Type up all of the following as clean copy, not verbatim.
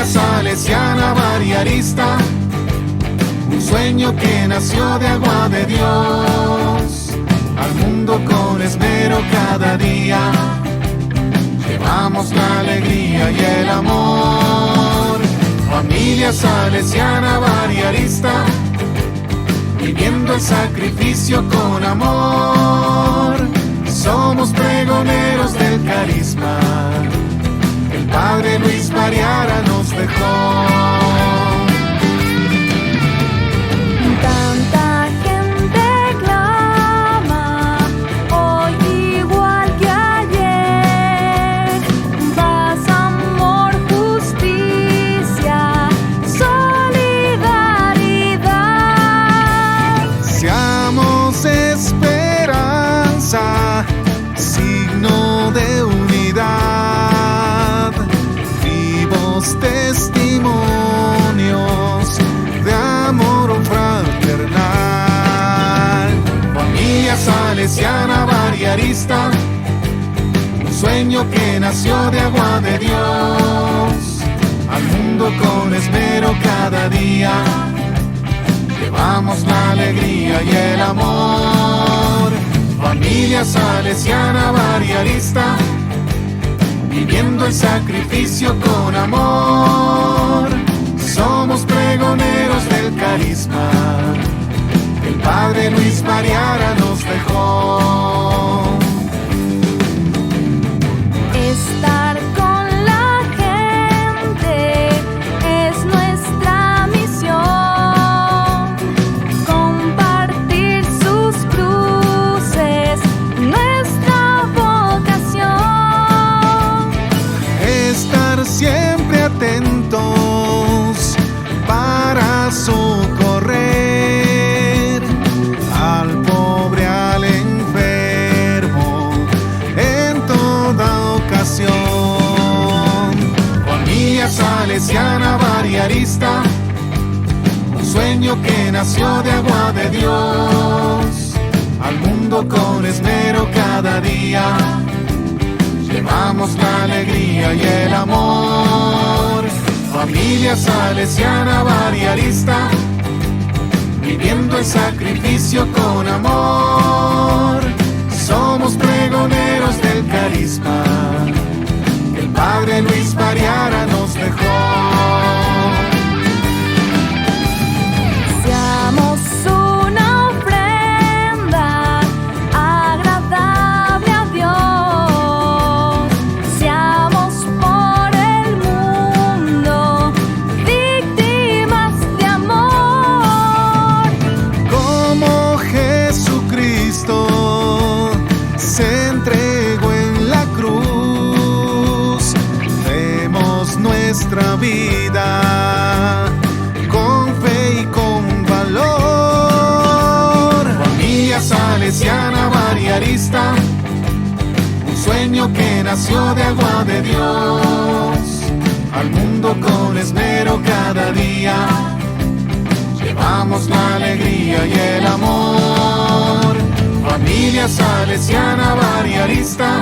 Familia salesiana barriarista, un sueño que nació de agua de Dios, al mundo con esmero cada día, llevamos la alegría y el amor. Familia salesiana barriarista, viviendo el sacrificio con amor, somos pregoneros del carisma, el Padre Luis Mariara nos dejó. Tanta gente clama, hoy igual que ayer, paz, amor, justicia, solidaridad. Seamos esperanza, signo de unidad, vivos testimonios de amor fraternal. Familia salesiana barriarista, un sueño que nació de agua de Dios, al mundo con esmero cada día, llevamos la alegría y el amor. Familia salesiana barriarista, viviendo el sacrificio con amor, somos pregoneros del carisma, el Padre Luis Mariara nos dejó. Estar con la gente es nuestra misión, compartir sus cruces, nuestra vocación. Estar siempre atentos para socorrer al pobre, al enfermo, en toda ocasión. Familia salesiana barriarista, un sueño que nació de agua de Dios, al mundo con esmero cada día, llevamos la alegría y el amor. Familia salesiana barriarista, viviendo el sacrificio con amor, somos pregoneros del carisma, que el Padre Luis Mariara nos dejó. Seamos una ofrenda agradable a Dios, seamos por el mundo víctimas de amor. Como Jesucristo se entregó en la cruz, demos nuestra vida con fe y con valor. Familia salesiana barriarista, un sueño que nació de agua de Dios, al mundo con esmero cada día, llevamos la alegría y el amor. Familia salesiana barriarista,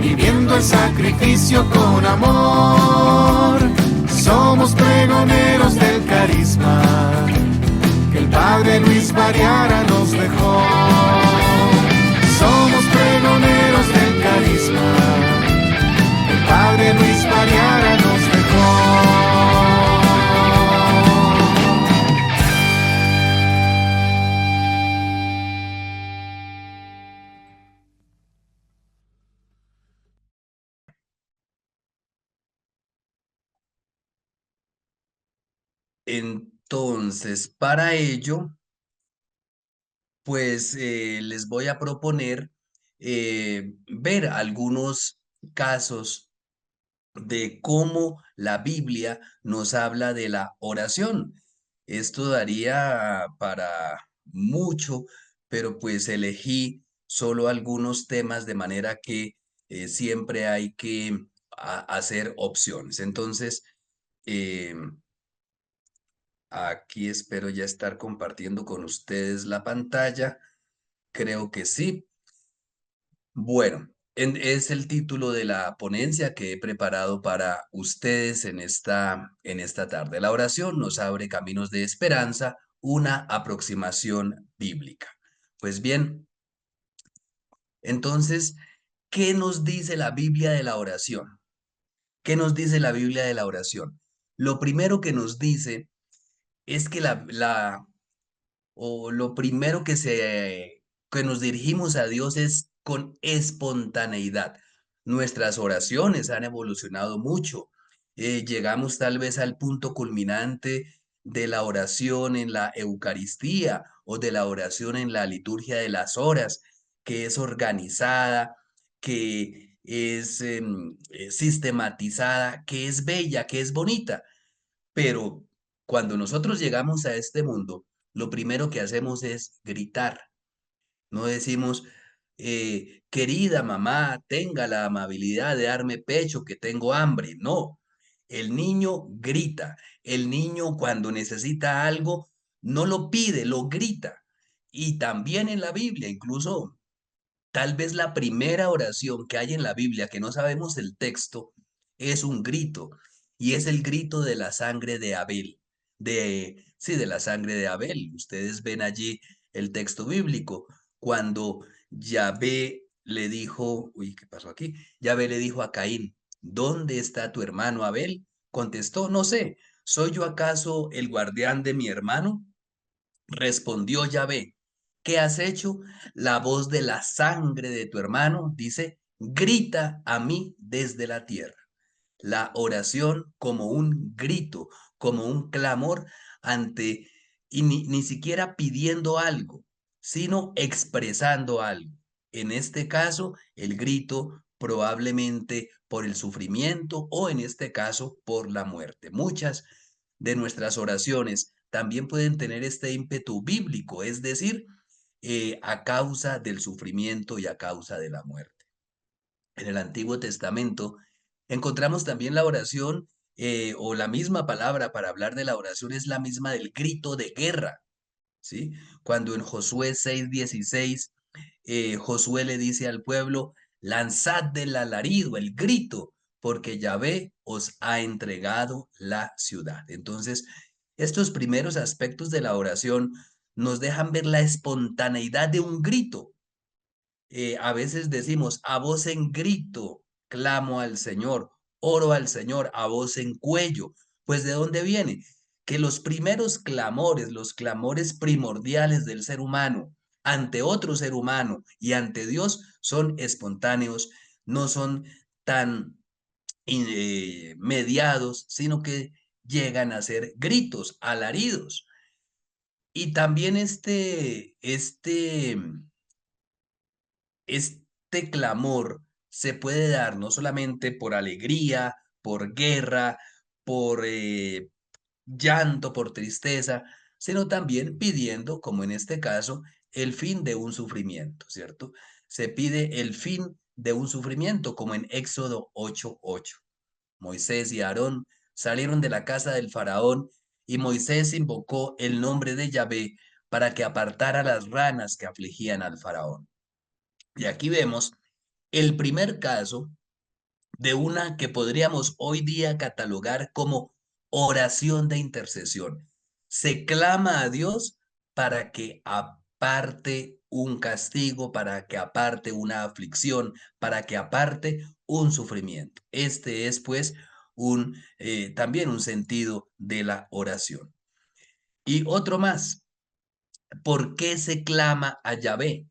viviendo el sacrificio con amor, somos pregoneros del carisma, que el Padre Luis Mariara nos dejó. Somos pregoneros del carisma, que el Padre Luis Mariara nos dejó. Entonces, para ello, pues les voy a proponer ver algunos casos de cómo la Biblia nos habla de la oración. Esto daría para mucho, pero pues elegí solo algunos temas de manera que siempre hay que hacer opciones. Entonces, aquí espero ya estar compartiendo con ustedes la pantalla. Creo que sí. Bueno. Es el título de la ponencia que he preparado para ustedes en esta tarde. La oración nos abre caminos de esperanza, una aproximación bíblica. Pues bien, entonces, ¿qué nos dice la Biblia de la oración? ¿Qué nos dice la Biblia de la oración? Lo primero que nos dice es que lo primero que nos dirigimos a Dios es con espontaneidad. Nuestras oraciones han evolucionado mucho. Llegamos tal vez al punto culminante de la oración en la Eucaristía o de la oración en la liturgia de las horas, que es organizada, que es sistematizada, que es bella, que es bonita. Pero cuando nosotros llegamos a este mundo, lo primero que hacemos es gritar. No decimos, querida mamá, tenga la amabilidad de darme pecho, que tengo hambre. No, el niño grita. El niño cuando necesita algo, no lo pide, lo grita. Y también en la Biblia, incluso tal vez la primera oración que hay en la Biblia, que no sabemos el texto, es un grito, y es el grito de la sangre de Abel, sí, de la sangre de Abel. Ustedes ven allí el texto bíblico, cuando Yahvé le dijo, uy, ¿qué pasó aquí? Yahvé le dijo a Caín, ¿dónde está tu hermano Abel? Contestó, no sé, ¿soy yo acaso el guardián de mi hermano? Respondió Yahvé, ¿qué has hecho? La voz de la sangre de tu hermano, dice, grita a mí desde la tierra. La oración como un grito, como un clamor ante, y ni siquiera pidiendo algo, sino expresando algo. En este caso, el grito probablemente por el sufrimiento o en este caso por la muerte. Muchas de nuestras oraciones también pueden tener este ímpetu bíblico, es decir, a causa del sufrimiento y a causa de la muerte. En el Antiguo Testamento encontramos también la oración o la misma palabra para hablar de la oración es la misma del grito de guerra, ¿sí? Cuando en Josué 6:16 Josué le dice al pueblo, lanzad del alarido, el grito, porque Yahvé os ha entregado la ciudad. Entonces, estos primeros aspectos de la oración nos dejan ver la espontaneidad de un grito. A veces decimos, a voz en grito, clamo al Señor, oro al Señor, a voz en cuello. Pues ¿de dónde viene? Que los primeros clamores, los clamores primordiales del ser humano ante otro ser humano y ante Dios son espontáneos, no son tan mediados, sino que llegan a ser gritos, alaridos. Y también este clamor se puede dar no solamente por alegría, por guerra, por llanto, por tristeza, sino también pidiendo, como en este caso, el fin de un sufrimiento, ¿cierto? Se pide el fin de un sufrimiento, como en Éxodo 8:8. Moisés y Aarón salieron de la casa del faraón y Moisés invocó el nombre de Yahvé para que apartara las ranas que afligían al faraón. Y aquí vemos el primer caso de una que podríamos hoy día catalogar como oración de intercesión. Se clama a Dios para que aparte un castigo, para que aparte una aflicción, para que aparte un sufrimiento. Este es pues también un sentido de la oración. Y otro más, ¿por qué se clama a Yahvé?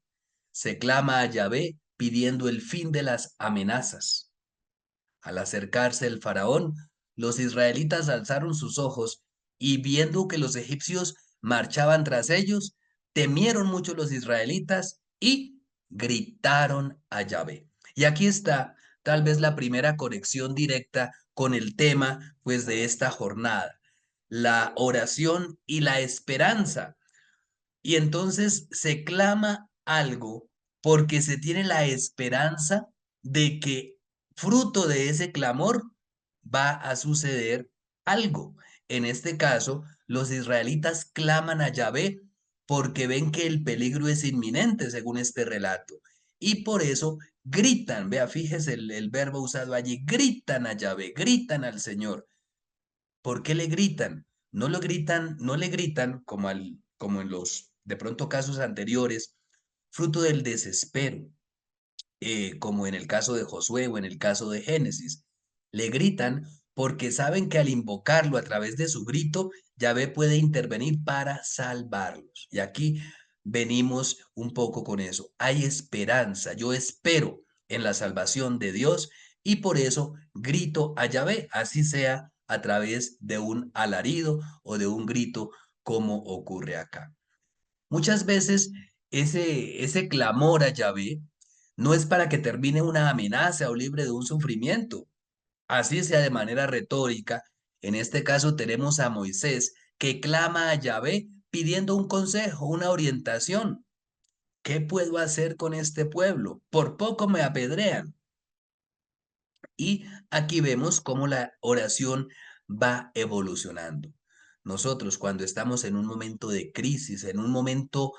Se clama a Yahvé pidiendo el fin de las amenazas. Al acercarse el faraón, los israelitas alzaron sus ojos y viendo que los egipcios marchaban tras ellos, temieron mucho los israelitas y gritaron a Yahvé. Y aquí está tal vez la primera conexión directa con el tema pues de esta jornada, la oración y la esperanza. Y entonces se clama algo porque se tiene la esperanza de que fruto de ese clamor va a suceder algo. En este caso, los israelitas claman a Yahvé porque ven que el peligro es inminente, según este relato, y por eso gritan, vea, fíjese el verbo usado allí, gritan a Yahvé, gritan al Señor. ¿Por qué le gritan? No le gritan como en los de pronto casos anteriores, fruto del desespero, como en el caso de Josué o en el caso de Génesis. Le gritan porque saben que al invocarlo a través de su grito, Yahvé puede intervenir para salvarlos. Y aquí venimos un poco con eso. Hay esperanza. Yo espero en la salvación de Dios y por eso grito a Yahvé, así sea a través de un alarido o de un grito como ocurre acá. Muchas veces ese clamor a Yahvé no es para que termine una amenaza o libre de un sufrimiento, así sea de manera retórica. En este caso tenemos a Moisés que clama a Yahvé pidiendo un consejo, una orientación. ¿Qué puedo hacer con este pueblo? Por poco me apedrean. Y aquí vemos cómo la oración va evolucionando. Nosotros cuando estamos en un momento de crisis, en un momento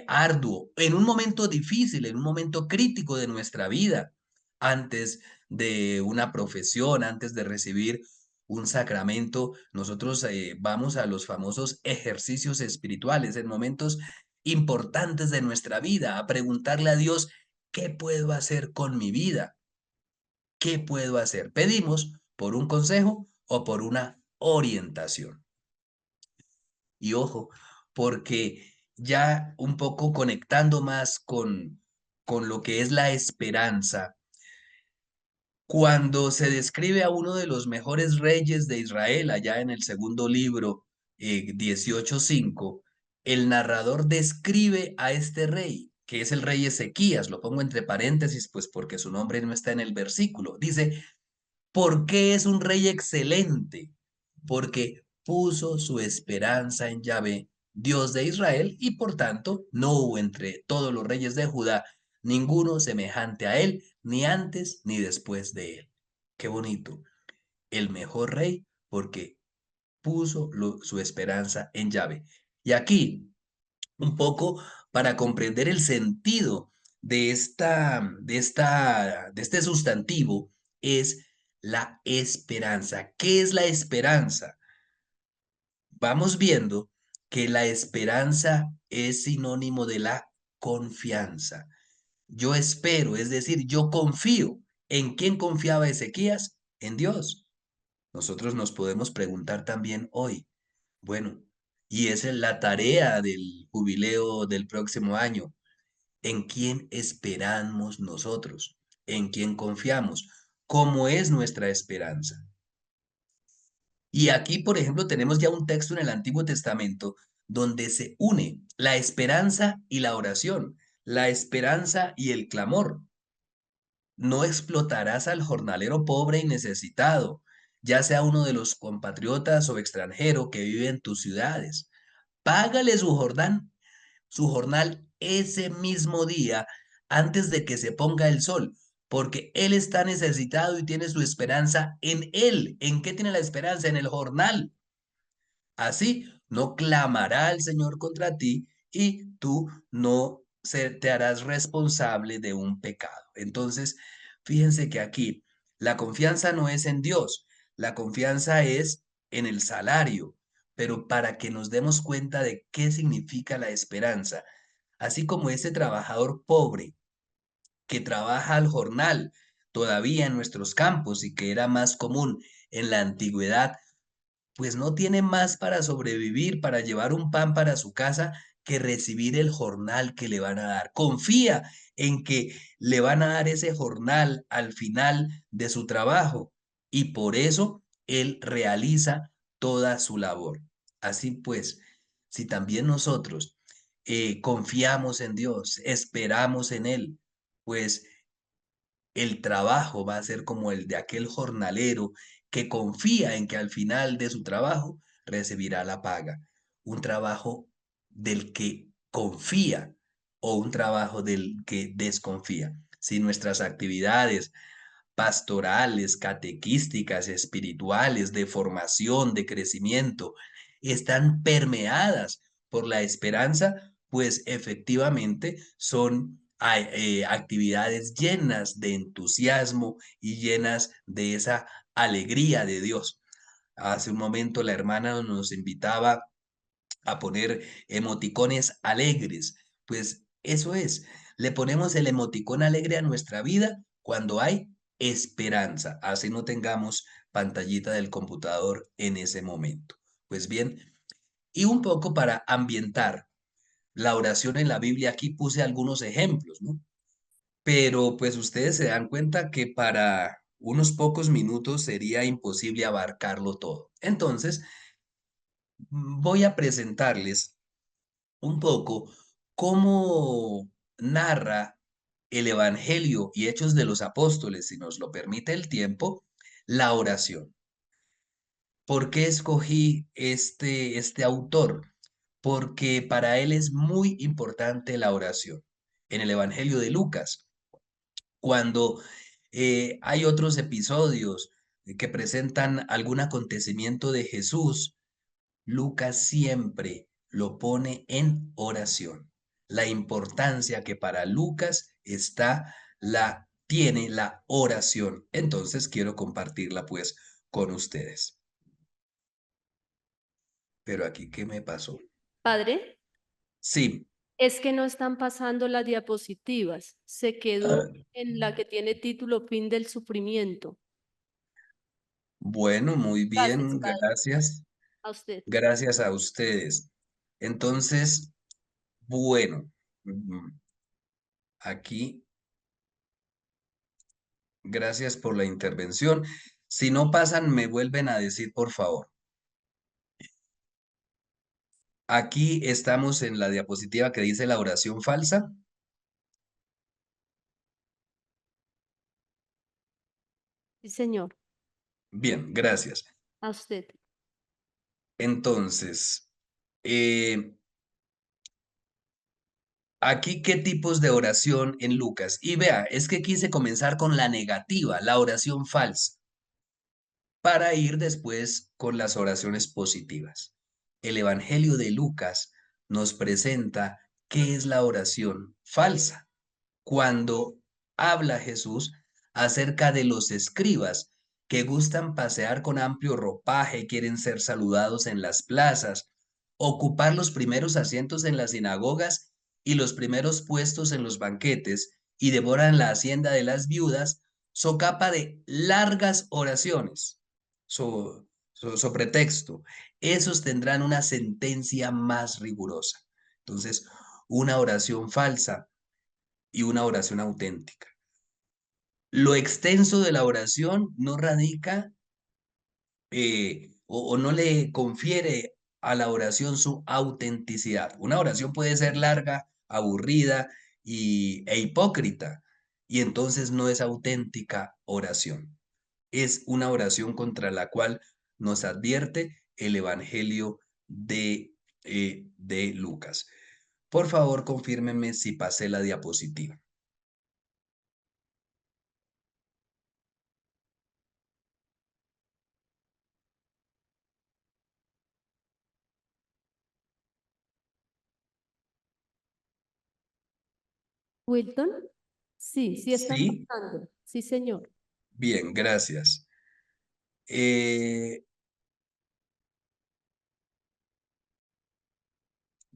arduo, en un momento difícil, en un momento crítico de nuestra vida, antes de una profesión, antes de recibir un sacramento, nosotros vamos a los famosos ejercicios espirituales en momentos importantes de nuestra vida, a preguntarle a Dios, ¿qué puedo hacer con mi vida? ¿Qué puedo hacer? Pedimos por un consejo o por una orientación. Y ojo, porque ya un poco conectando más con lo que es la esperanza, cuando se describe a uno de los mejores reyes de Israel, allá en el segundo libro, 18:5, el narrador describe a este rey, que es el rey Ezequías, lo pongo entre paréntesis, pues porque su nombre no está en el versículo. Dice, ¿por qué es un rey excelente? Porque puso su esperanza en Yahvé, Dios de Israel, y por tanto no hubo entre todos los reyes de Judá ninguno semejante a él, ni antes ni después de él. Qué bonito. El mejor rey porque puso su esperanza en Yahvé. Y aquí, un poco para comprender el sentido de este sustantivo, es la esperanza. ¿Qué es la esperanza? Vamos viendo que la esperanza es sinónimo de la confianza. Yo espero, es decir, yo confío. ¿En quién confiaba Ezequías? En Dios. Nosotros nos podemos preguntar también hoy, bueno, y esa es la tarea del jubileo del próximo año. ¿En quién esperamos nosotros? ¿En quién confiamos? ¿Cómo es nuestra esperanza? Y aquí, por ejemplo, tenemos ya un texto en el Antiguo Testamento donde se une la esperanza y la oración, la esperanza y el clamor. No explotarás al jornalero pobre y necesitado, ya sea uno de los compatriotas o extranjero que vive en tus ciudades. Págale su jornal ese mismo día antes de que se ponga el sol, porque él está necesitado y tiene su esperanza en él. ¿En qué tiene la esperanza? En el jornal. Así no clamará el Señor contra ti y tú no te harás responsable de un pecado. Entonces, fíjense que aquí la confianza no es en Dios, la confianza es en el salario, pero para que nos demos cuenta de qué significa la esperanza, así como ese trabajador pobre que trabaja al jornal todavía en nuestros campos y que era más común en la antigüedad, pues no tiene más para sobrevivir, para llevar un pan para su casa, que recibir el jornal que le van a dar. Confía en que le van a dar ese jornal al final de su trabajo y por eso él realiza toda su labor. Así pues, si también nosotros confiamos en Dios, esperamos en Él, pues el trabajo va a ser como el de aquel jornalero que confía en que al final de su trabajo recibirá la paga. Un trabajo del que confía o un trabajo del que desconfía. Si nuestras actividades pastorales, catequísticas, espirituales, de formación, de crecimiento, están permeadas por la esperanza, pues efectivamente son actividades llenas de entusiasmo y llenas de esa alegría de Dios. Hace un momento la hermana nos invitaba a poner emoticones alegres. Pues eso es, le ponemos el emoticón alegre a nuestra vida cuando hay esperanza, así no tengamos pantallita del computador en ese momento. Pues bien, y un poco para ambientar la oración en la Biblia, aquí puse algunos ejemplos, ¿no? Pero pues ustedes se dan cuenta que para unos pocos minutos sería imposible abarcarlo todo. Entonces, voy a presentarles un poco cómo narra el Evangelio y Hechos de los Apóstoles, si nos lo permite el tiempo, la oración. ¿Por qué escogí este autor? Porque para él es muy importante la oración. En el Evangelio de Lucas, cuando hay otros episodios que presentan algún acontecimiento de Jesús, Lucas siempre lo pone en oración. La importancia que para Lucas tiene la oración. Entonces quiero compartirla pues con ustedes. Pero aquí, ¿qué me pasó? Padre, Sí, es que no están pasando las diapositivas. Se quedó en la que tiene título Fin del Sufrimiento. bueno, muy Gracias, bien, Padre. gracias. A usted. Gracias a ustedes. Entonces, bueno, aquí, gracias por la intervención. Si no pasan, me vuelven a decir, por favor. Aquí estamos en la diapositiva que dice la oración falsa. Sí, señor. Bien, gracias. A usted. Entonces, aquí qué tipos de oración en Lucas. Y vea, es que quise comenzar con la negativa, la oración falsa, para ir después con las oraciones positivas. El Evangelio de Lucas nos presenta qué es la oración falsa. Cuando habla Jesús acerca de los escribas que gustan pasear con amplio ropaje, quieren ser saludados en las plazas, ocupar los primeros asientos en las sinagogas y los primeros puestos en los banquetes, y devoran la hacienda de las viudas, so capa de largas oraciones, so pretexto. Esos tendrán una sentencia más rigurosa. Entonces, una oración falsa y una oración auténtica. Lo extenso de la oración no radica o no le confiere a la oración su autenticidad. Una oración puede ser larga, aburrida e hipócrita, y entonces no es auténtica oración. Es una oración contra la cual nos advierte el Evangelio de Lucas. Por favor, confírmeme si pasé la diapositiva. Wilton. Sí, sí están Sí, pasando. Sí, señor. bien, gracias. Eh,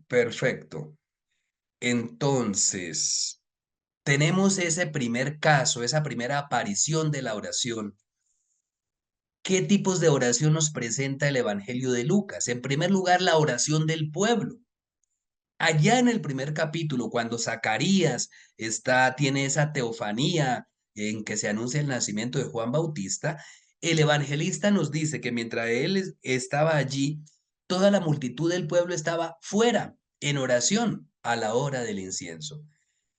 perfecto. Entonces, tenemos ese primer caso, esa primera aparición de la oración. ¿Qué tipos de oración nos presenta el Evangelio de Lucas? En primer lugar, la oración del pueblo. Allá en el primer capítulo, cuando Zacarías tiene esa teofanía en que se anuncia el nacimiento de Juan Bautista, el evangelista nos dice que mientras él estaba allí, toda la multitud del pueblo estaba fuera en oración a la hora del incienso.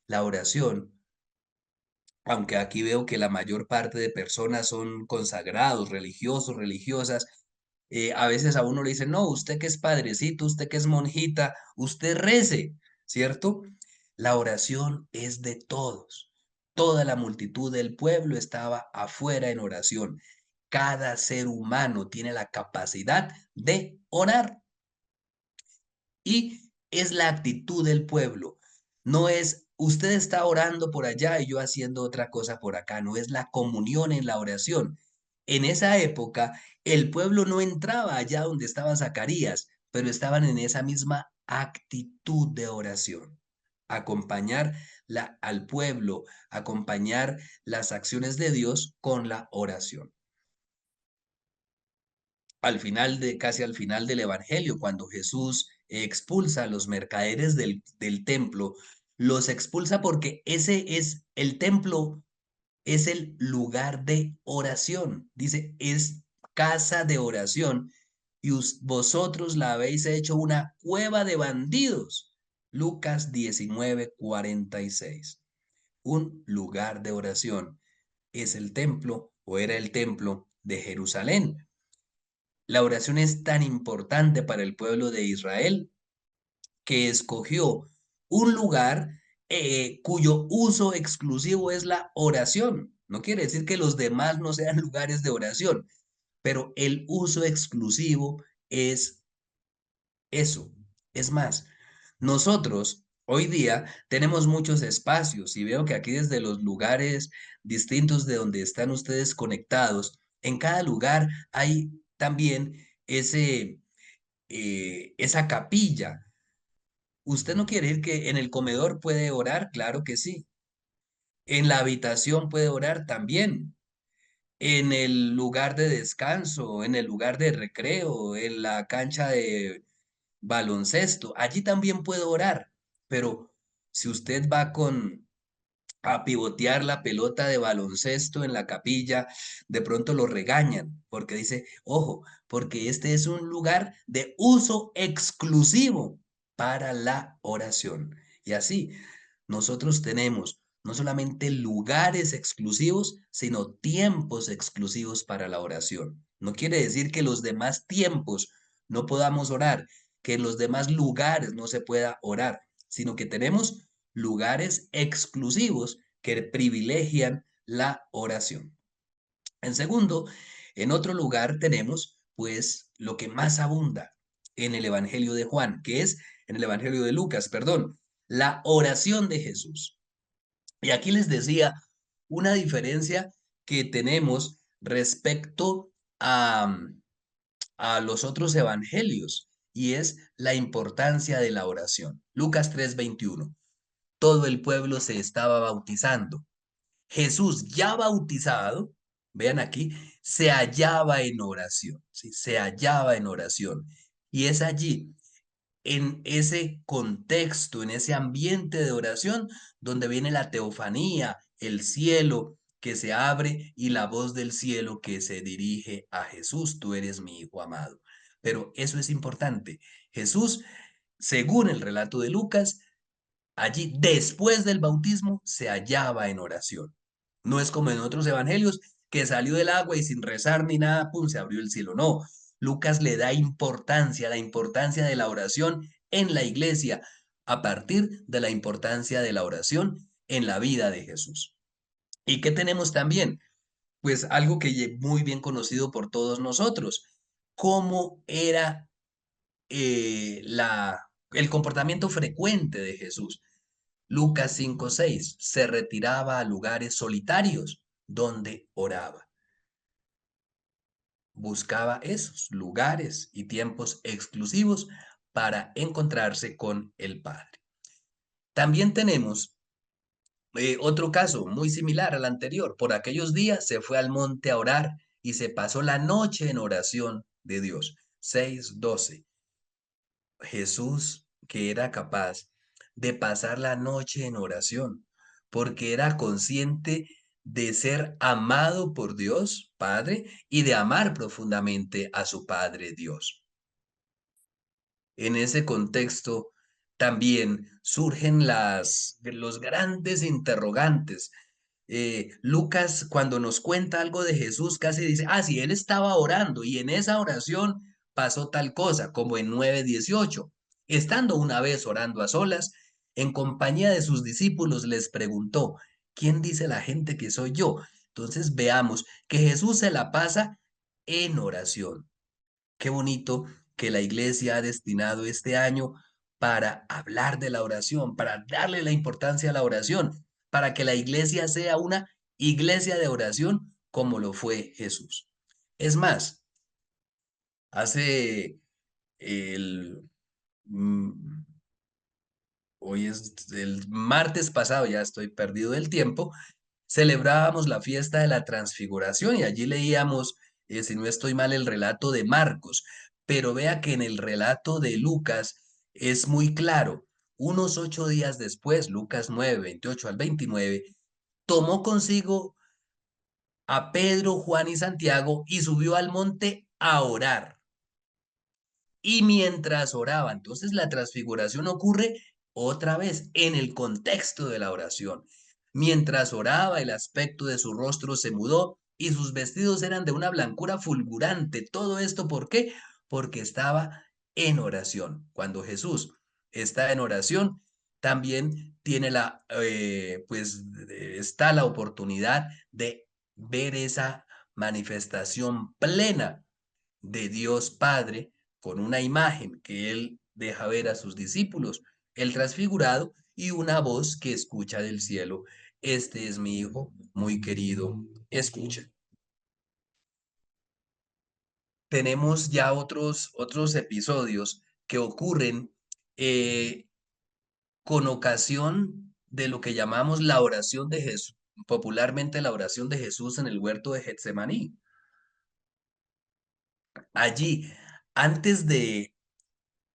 La oración, aunque aquí veo que la mayor parte de personas son consagrados, religiosos, religiosas, a veces a uno le dicen, no, usted que es padrecito, usted que es monjita, usted rece, ¿cierto? La oración es de todos. Toda la multitud del pueblo estaba afuera en oración. Cada ser humano tiene la capacidad de orar. Y es la actitud del pueblo. No es usted está orando por allá y yo haciendo otra cosa por acá, no es la comunión en la oración. En esa época, el pueblo no entraba allá donde estaba Zacarías, pero estaban en esa misma actitud de oración. Acompañar al pueblo, acompañar las acciones de Dios con la oración. Casi al final del Evangelio, cuando Jesús expulsa a los mercaderes del templo, los expulsa porque ese es el templo, es el lugar de oración. Dice, es casa de oración y vosotros la habéis hecho una cueva de bandidos. Lucas 19:46. Un lugar de oración es el templo o era el templo de Jerusalén. La oración es tan importante para el pueblo de Israel que escogió un lugar cuyo uso exclusivo es la oración. No quiere decir que los demás no sean lugares de oración, pero el uso exclusivo es eso. Es más, nosotros hoy día tenemos muchos espacios y veo que aquí desde los lugares distintos de donde están ustedes conectados, en cada lugar hay también esa capilla. ¿Usted no quiere decir que en el comedor puede orar? Claro que sí. En la habitación puede orar también. En el lugar de descanso, en el lugar de recreo, en la cancha de baloncesto, allí también puede orar. Pero si usted va a pivotear la pelota de baloncesto en la capilla, de pronto lo regañan porque dice, ojo, porque este es un lugar de uso exclusivo para la oración. Y así, nosotros tenemos no solamente lugares exclusivos, sino tiempos exclusivos para la oración. No quiere decir que los demás tiempos no podamos orar, que en los demás lugares no se pueda orar, sino que tenemos lugares exclusivos que privilegian la oración. En segundo, en otro lugar tenemos pues lo que más abunda en el Evangelio de Juan, que es en el Evangelio de Lucas, perdón, la oración de Jesús. Y aquí les decía una diferencia que tenemos respecto a, a los otros evangelios y es la importancia de la oración. Lucas 3:21. Todo el pueblo se estaba bautizando. Jesús ya bautizado, vean aquí, se hallaba en oración, ¿sí? Se hallaba en oración. Y es allí, en ese contexto, en ese ambiente de oración, donde viene la teofanía, el cielo que se abre y la voz del cielo que se dirige a Jesús, tú eres mi hijo amado. Pero eso es importante. Jesús, según el relato de Lucas, allí, después del bautismo, se hallaba en oración. No es como en otros evangelios que salió del agua y sin rezar ni nada, pum, se abrió el cielo. No, Lucas le da importancia, la importancia de la oración en la iglesia, a partir de la importancia de la oración en la vida de Jesús. ¿Y qué tenemos también? Pues algo que muy bien conocido por todos nosotros, cómo era el comportamiento frecuente de Jesús. Lucas 5:6, se retiraba a lugares solitarios donde oraba. Buscaba esos lugares y tiempos exclusivos para encontrarse con el Padre. También tenemos otro caso muy similar al anterior. Por aquellos días se fue al monte a orar y se pasó la noche en oración de Dios. 6:12. Jesús, que era capaz de pasar la noche en oración, porque era consciente de ser amado por Dios Padre y de amar profundamente a su Padre Dios. En ese contexto también surgen los grandes interrogantes. Lucas, cuando nos cuenta algo de Jesús, casi dice, sí, él estaba orando y en esa oración pasó tal cosa, como en 9:18. Estando una vez orando a solas, en compañía de sus discípulos, les preguntó, ¿quién dice la gente que soy yo? Entonces veamos que Jesús se la pasa en oración. Qué bonito que la iglesia ha destinado este año para hablar de la oración, para darle la importancia a la oración, para que la iglesia sea una iglesia de oración como lo fue Jesús. Es más, hace el, mm, hoy es el martes pasado, ya estoy perdido del tiempo, celebrábamos la fiesta de la transfiguración y allí leíamos, si no estoy mal, el relato de Marcos, pero vea que en el relato de Lucas es muy claro. Unos 8 días después, Lucas 9, 28 al 29, tomó consigo a Pedro, Juan y Santiago y subió al monte a orar. Y mientras oraba, entonces la transfiguración ocurre otra vez en el contexto de la oración. Mientras oraba, el aspecto de su rostro se mudó y sus vestidos eran de una blancura fulgurante. ¿Todo esto por qué? Porque estaba en oración. Cuando Jesús está en oración, también tiene está la oportunidad de ver esa manifestación plena de Dios Padre con una imagen que él deja ver a sus discípulos, el transfigurado y una voz que escucha del cielo. Este es mi hijo muy querido, escucha. Tenemos ya otros episodios que ocurren eh, con ocasión de lo que llamamos la oración de Jesús, popularmente la oración de Jesús en el huerto de Getsemaní. Allí, antes de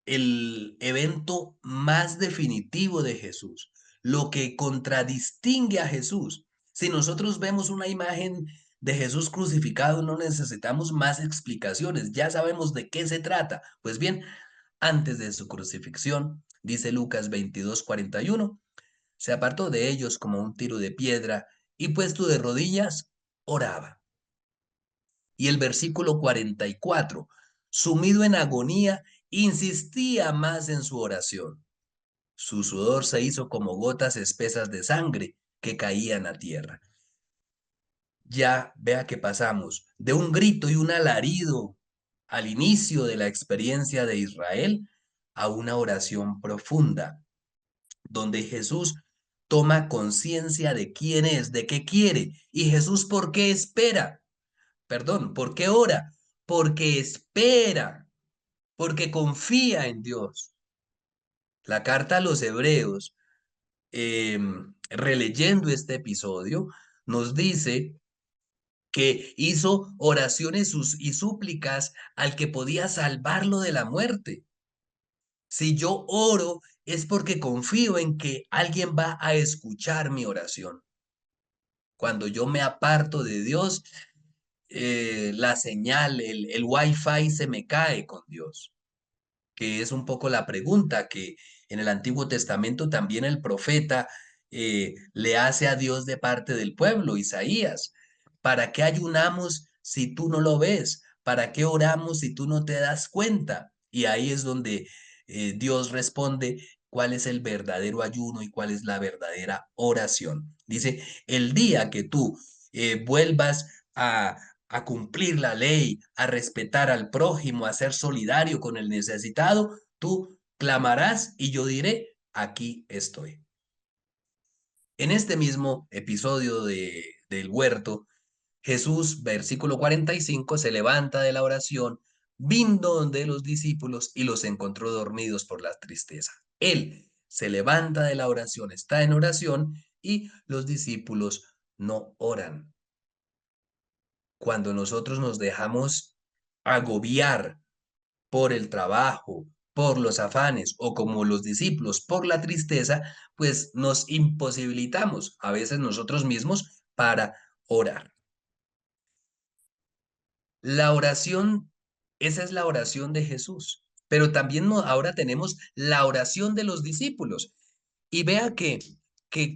el evento más definitivo de Jesús, lo que contradistingue a Jesús. Si nosotros vemos una imagen de Jesús crucificado, no necesitamos más explicaciones, ya sabemos de qué se trata. Pues bien, antes de su crucifixión, dice Lucas 22:41, se apartó de ellos como un tiro de piedra y puesto de rodillas, oraba. Y el versículo 44, sumido en agonía, insistía más en su oración. Su sudor se hizo como gotas espesas de sangre que caían a tierra. Ya vea que pasamos de un grito y un alarido al inicio de la experiencia de Israel a una oración profunda, donde Jesús toma conciencia de quién es, de qué quiere, y Jesús por qué espera. Perdón, ¿por qué ora? Porque espera, porque confía en Dios. La carta a los Hebreos, releyendo este episodio, nos dice que hizo oraciones y súplicas al que podía salvarlo de la muerte. Si yo oro es porque confío en que alguien va a escuchar mi oración. Cuando yo me aparto de Dios, la señal, el wifi se me cae con Dios, que es un poco la pregunta que en el Antiguo Testamento también el profeta le hace a Dios de parte del pueblo, Isaías. ¿Para qué ayunamos si tú no lo ves? ¿Para qué oramos si tú no te das cuenta? Y ahí es donde Dios responde cuál es el verdadero ayuno y cuál es la verdadera oración. Dice, el día que tú vuelvas a cumplir la ley, a respetar al prójimo, a ser solidario con el necesitado, tú clamarás y yo diré, aquí estoy. En este mismo episodio del huerto, Jesús, versículo 45, se levanta de la oración, vino donde los discípulos y los encontró dormidos por la tristeza. Él se levanta de la oración, está en oración y los discípulos no oran. Cuando nosotros nos dejamos agobiar por el trabajo, por los afanes o como los discípulos por la tristeza, pues nos imposibilitamos a veces nosotros mismos para orar. La oración, esa es la oración de Jesús, pero también ahora tenemos la oración de los discípulos. Y vea que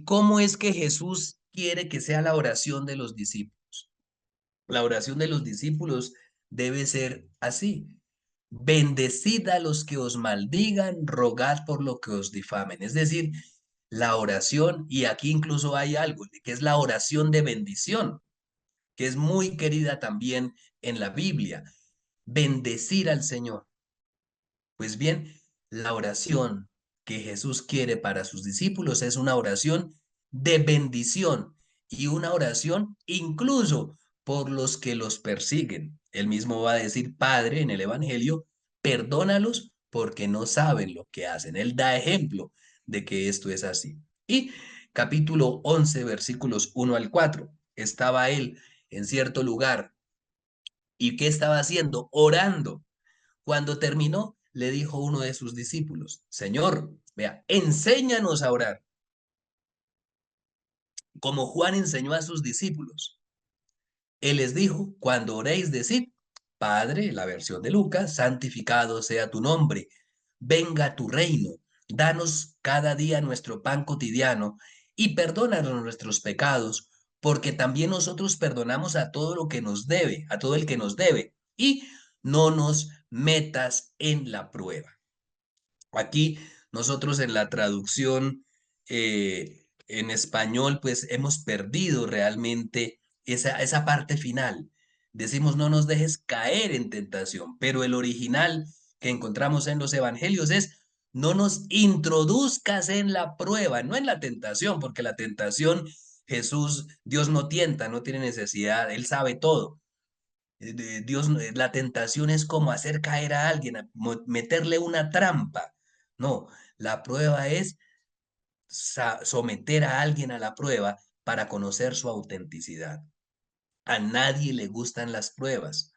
cómo es que Jesús quiere que sea la oración de los discípulos. La oración de los discípulos debe ser así. Bendecid a los que os maldigan, rogad por lo que os difamen. Es decir, la oración, y aquí incluso hay algo, que es la oración de bendición, que es muy querida también en la Biblia. Bendecir al Señor. Pues bien, la oración que Jesús quiere para sus discípulos es una oración de bendición y una oración incluso por los que los persiguen. Él mismo va a decir, Padre, en el Evangelio, perdónalos porque no saben lo que hacen. Él da ejemplo de que esto es así. Y capítulo 11, versículos 1 al 4. Estaba él en cierto lugar. ¿Y qué estaba haciendo? Orando. Cuando terminó, le dijo uno de sus discípulos, Señor, vea, enséñanos a orar, como Juan enseñó a sus discípulos. Él les dijo, cuando oréis, decid, Padre, la versión de Lucas, santificado sea tu nombre, venga tu reino, danos cada día nuestro pan cotidiano y perdónanos nuestros pecados, porque también nosotros perdonamos a todo lo que nos debe, a todo el que nos debe, y no nos metas en la prueba. Aquí nosotros en la traducción en español, pues hemos perdido realmente esa parte final. Decimos, no nos dejes caer en tentación, pero el original que encontramos en los evangelios es, no nos introduzcas en la prueba, no en la tentación, porque la tentación, Jesús, Dios no tienta, no tiene necesidad, Él sabe todo. Dios, la tentación es como hacer caer a alguien, meterle una trampa. No, la prueba es someter a alguien a la prueba para conocer su autenticidad. A nadie le gustan las pruebas.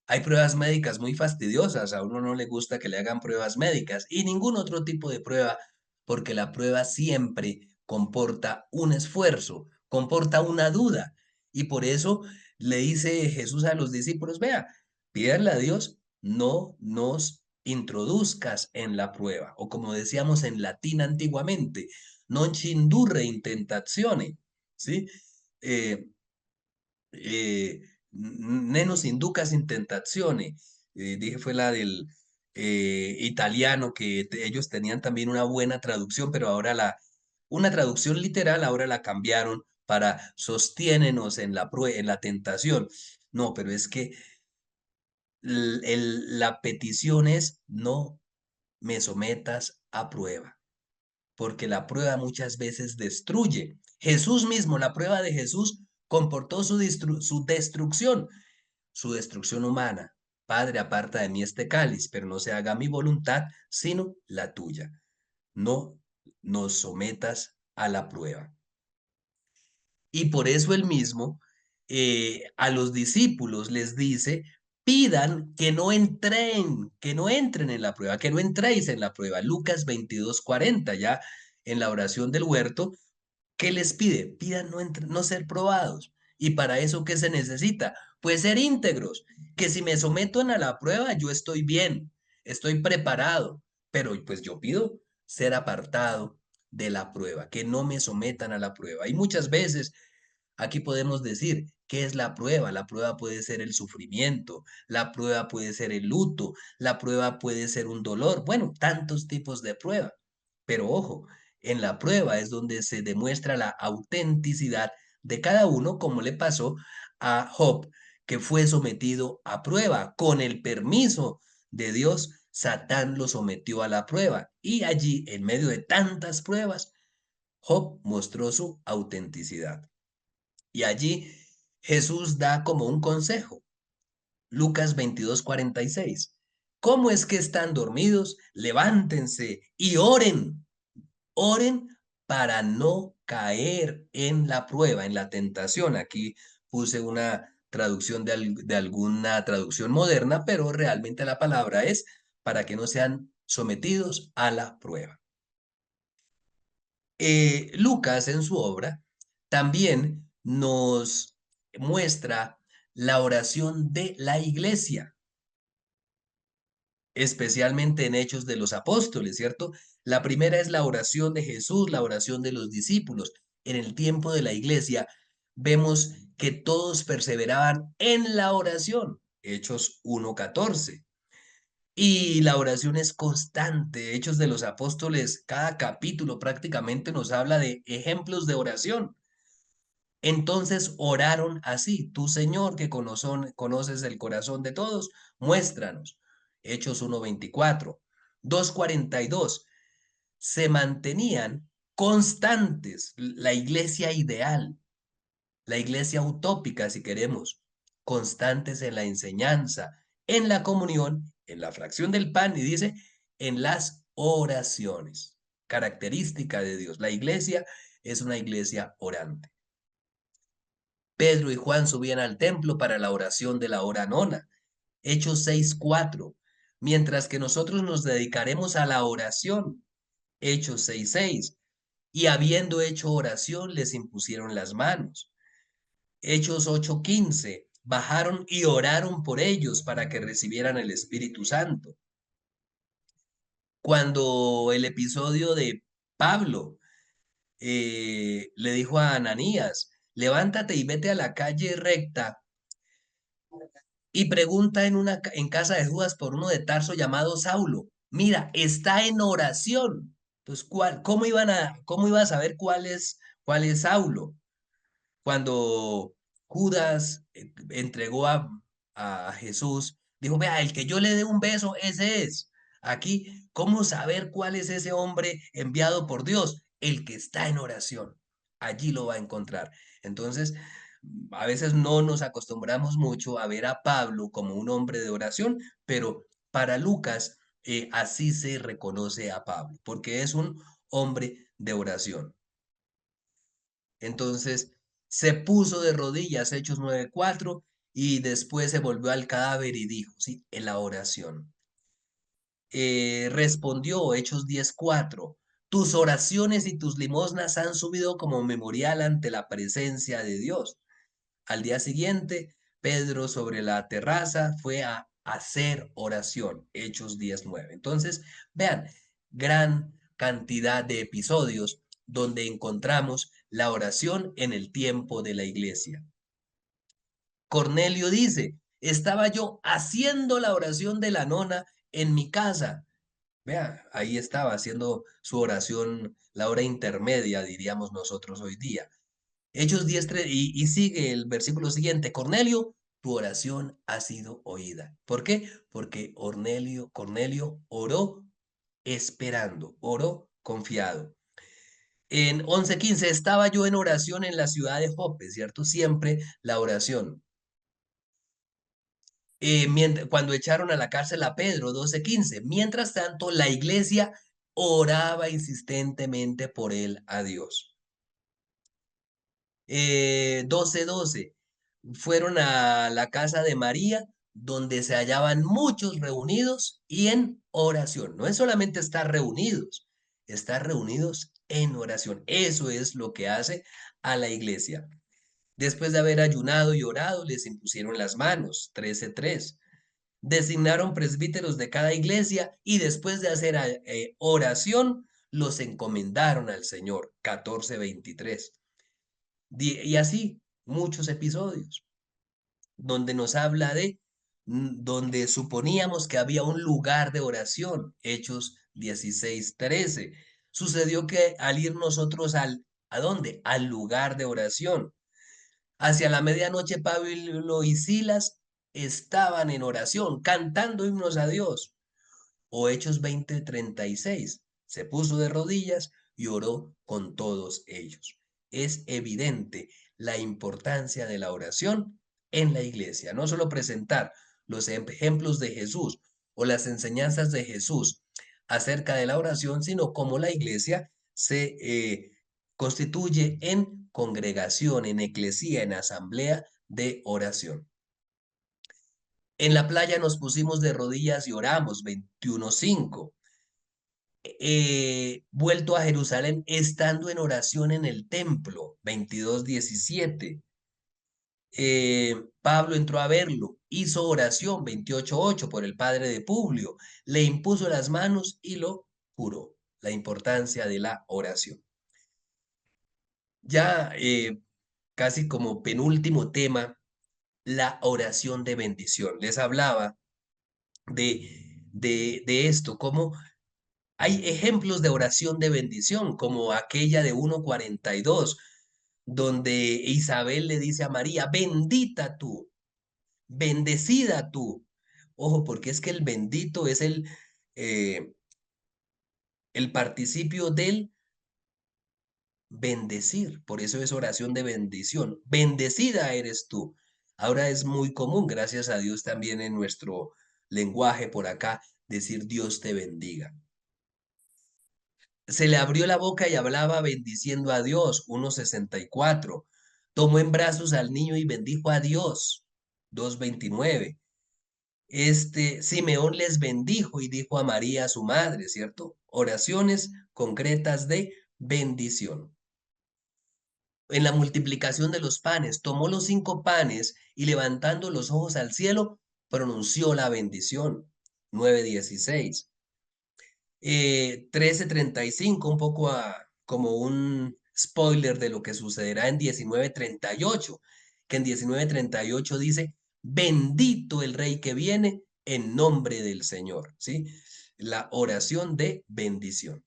Hay pruebas médicas muy fastidiosas, a uno no le gusta que le hagan pruebas médicas y ningún otro tipo de prueba, porque la prueba siempre comporta un esfuerzo, comporta una duda. Y por eso le dice Jesús a los discípulos, vea, pídanle a Dios, no nos introduzcas en la prueba, o como decíamos en latín antiguamente, non ci indurre in tentazione, ¿sí? Eh, ne nos inducas in tentazione, dije fue la del italiano, que ellos tenían también una buena traducción, pero ahora una traducción literal, ahora la cambiaron para sostiénenos en en la tentación. No, pero es que la petición es no me sometas a prueba, porque la prueba muchas veces destruye. Jesús mismo, la prueba de Jesús comportó su destrucción humana. Padre, aparta de mí este cáliz, pero no se haga mi voluntad, sino la tuya. No nos sometas a la prueba. Y por eso él mismo a los discípulos les dice, pidan que no entren en la prueba, que no entréis en la prueba. Lucas 22:40, ya en la oración del huerto, ¿qué les pide? Pidan no ser probados. ¿Y para eso qué se necesita? Pues ser íntegros, que si me someten a la prueba, yo estoy bien, estoy preparado, pero pues yo pido ser apartado de la prueba, que no me sometan a la prueba. Y muchas veces aquí podemos decir, ¿qué es la prueba? La prueba puede ser el sufrimiento, la prueba puede ser el luto, la prueba puede ser un dolor. Bueno, tantos tipos de prueba. Pero ojo, en la prueba es donde se demuestra la autenticidad de cada uno, como le pasó a Job, que fue sometido a prueba. Con el permiso de Dios, Satán lo sometió a la prueba. Y allí, en medio de tantas pruebas, Job mostró su autenticidad. Y allí Jesús da como un consejo. Lucas 22:46. ¿Cómo es que están dormidos? Levántense y oren. Oren para no caer en la prueba, en la tentación. Aquí puse una traducción de alguna traducción moderna, pero realmente la palabra es para que no sean sometidos a la prueba. Lucas en su obra también nos muestra la oración de la iglesia, especialmente en Hechos de los Apóstoles, ¿cierto? La primera es la oración de Jesús, la oración de los discípulos. En el tiempo de la iglesia vemos que todos perseveraban en la oración, Hechos 1:14. Y la oración es constante. Hechos de los Apóstoles, cada capítulo prácticamente nos habla de ejemplos de oración. Entonces oraron así, tú Señor que conoces el corazón de todos, muéstranos. Hechos 1:24, 2:42. se mantenían constantes, la iglesia ideal, la iglesia utópica, si queremos, constantes en la enseñanza, en la comunión, en la fracción del pan y dice, en las oraciones. Característica de Dios. La iglesia es una iglesia orante. Pedro y Juan subían al templo para la oración de la hora nona. Hechos 6:4. Mientras que nosotros nos dedicaremos a la oración. Hechos 6:6. Y habiendo hecho oración, les impusieron las manos. Hechos 8:15. Bajaron y oraron por ellos para que recibieran el Espíritu Santo. Cuando el episodio de Pablo le dijo a Ananías, levántate y vete a la calle recta y pregunta en casa de Judas por uno de Tarso llamado Saulo. Mira, está en oración. Entonces, cómo iba a saber cuál es Saulo? Cuando Judas entregó a Jesús, dijo, vea, el que yo le dé un beso, ese es. Aquí, ¿cómo saber cuál es ese hombre enviado por Dios? El que está en oración. Allí lo va a encontrar. Entonces, a veces no nos acostumbramos mucho a ver a Pablo como un hombre de oración, pero para Lucas así se reconoce a Pablo, porque es un hombre de oración. Entonces se puso de rodillas, Hechos 9:4, y después se volvió al cadáver y dijo, ¿sí? En la oración. Respondió, Hechos 10:4, tus oraciones y tus limosnas han subido como memorial ante la presencia de Dios. Al día siguiente, Pedro sobre la terraza fue a hacer oración, Hechos 10:9. Entonces, vean, gran cantidad de episodios donde encontramos la oración en el tiempo de la iglesia. Cornelio dice, estaba yo haciendo la oración de la nona en mi casa. Vea, ahí estaba haciendo su oración, la hora intermedia, diríamos nosotros hoy día. Hechos 10:3 y sigue el versículo siguiente. Cornelio, tu oración ha sido oída. ¿Por qué? Porque Cornelio oró esperando, oró confiado. En 11:15 estaba yo en oración en la ciudad de Jope, ¿cierto? Siempre la oración. Cuando echaron a la cárcel a Pedro, 12:15. Mientras tanto, la iglesia oraba insistentemente por él a Dios. 12:12. Fueron a la casa de María, donde se hallaban muchos reunidos y en oración. No es solamente estar reunidos en oración. Eso es lo que hace a la iglesia. Después de haber ayunado y orado, les impusieron las manos. 13:3. Designaron presbíteros de cada iglesia y después de hacer oración, los encomendaron al Señor. 14:23. Y así muchos episodios donde nos habla de donde suponíamos que había un lugar de oración, Hechos 16:13. Sucedió que al ir nosotros ¿a dónde? Al lugar de oración. Hacia la medianoche Pablo y Silas estaban en oración, cantando himnos a Dios. O Hechos 20:36. Se puso de rodillas y oró con todos ellos. Es evidente la importancia de la oración en la iglesia. No solo presentar los ejemplos de Jesús o las enseñanzas de Jesús acerca de la oración, sino cómo la iglesia se constituye en congregación, en eclesía, en asamblea de oración. En la playa nos pusimos de rodillas y oramos, 21:5. Vuelto a Jerusalén, estando en oración en el templo, 22:17. Pablo entró a verlo, hizo oración, 28:8, por el padre de Publio, le impuso las manos y lo curó. La importancia de la oración. Ya casi como penúltimo tema, la oración de bendición. Les hablaba de esto, como hay ejemplos de oración de bendición, como aquella de 1:42, donde Isabel le dice a María, bendita tú, bendecida tú. Ojo, porque es que el bendito es el participio del bendecir. Por eso es oración de bendición. Bendecida eres tú. Ahora es muy común, gracias a Dios, también en nuestro lenguaje por acá, decir Dios te bendiga. Se le abrió la boca y hablaba bendiciendo a Dios, 1:64. Tomó en brazos al niño y bendijo a Dios, 2:29. Simeón les bendijo y dijo a María, su madre, ¿cierto? Oraciones concretas de bendición. En la multiplicación de los panes, tomó los 5 panes y levantando los ojos al cielo, pronunció la bendición, 9:16. 13:35, un poco como un spoiler de lo que sucederá en 19:38, que en 19:38 dice, bendito el rey que viene en nombre del Señor, ¿sí? La oración de bendición.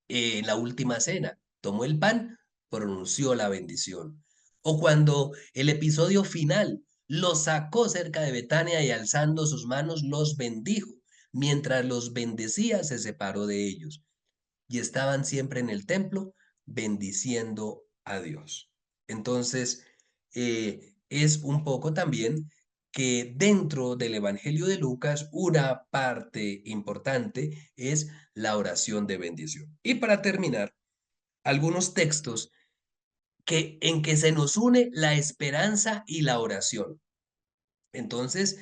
En la última cena, tomó el pan, pronunció la bendición. O cuando el episodio final los sacó cerca de Betania y alzando sus manos los bendijo. Mientras los bendecía, se separó de ellos y estaban siempre en el templo bendiciendo a Dios. Entonces, es un poco también que dentro del Evangelio de Lucas, una parte importante es la oración de bendición. Y para terminar, algunos textos en que se nos une la esperanza y la oración. Entonces,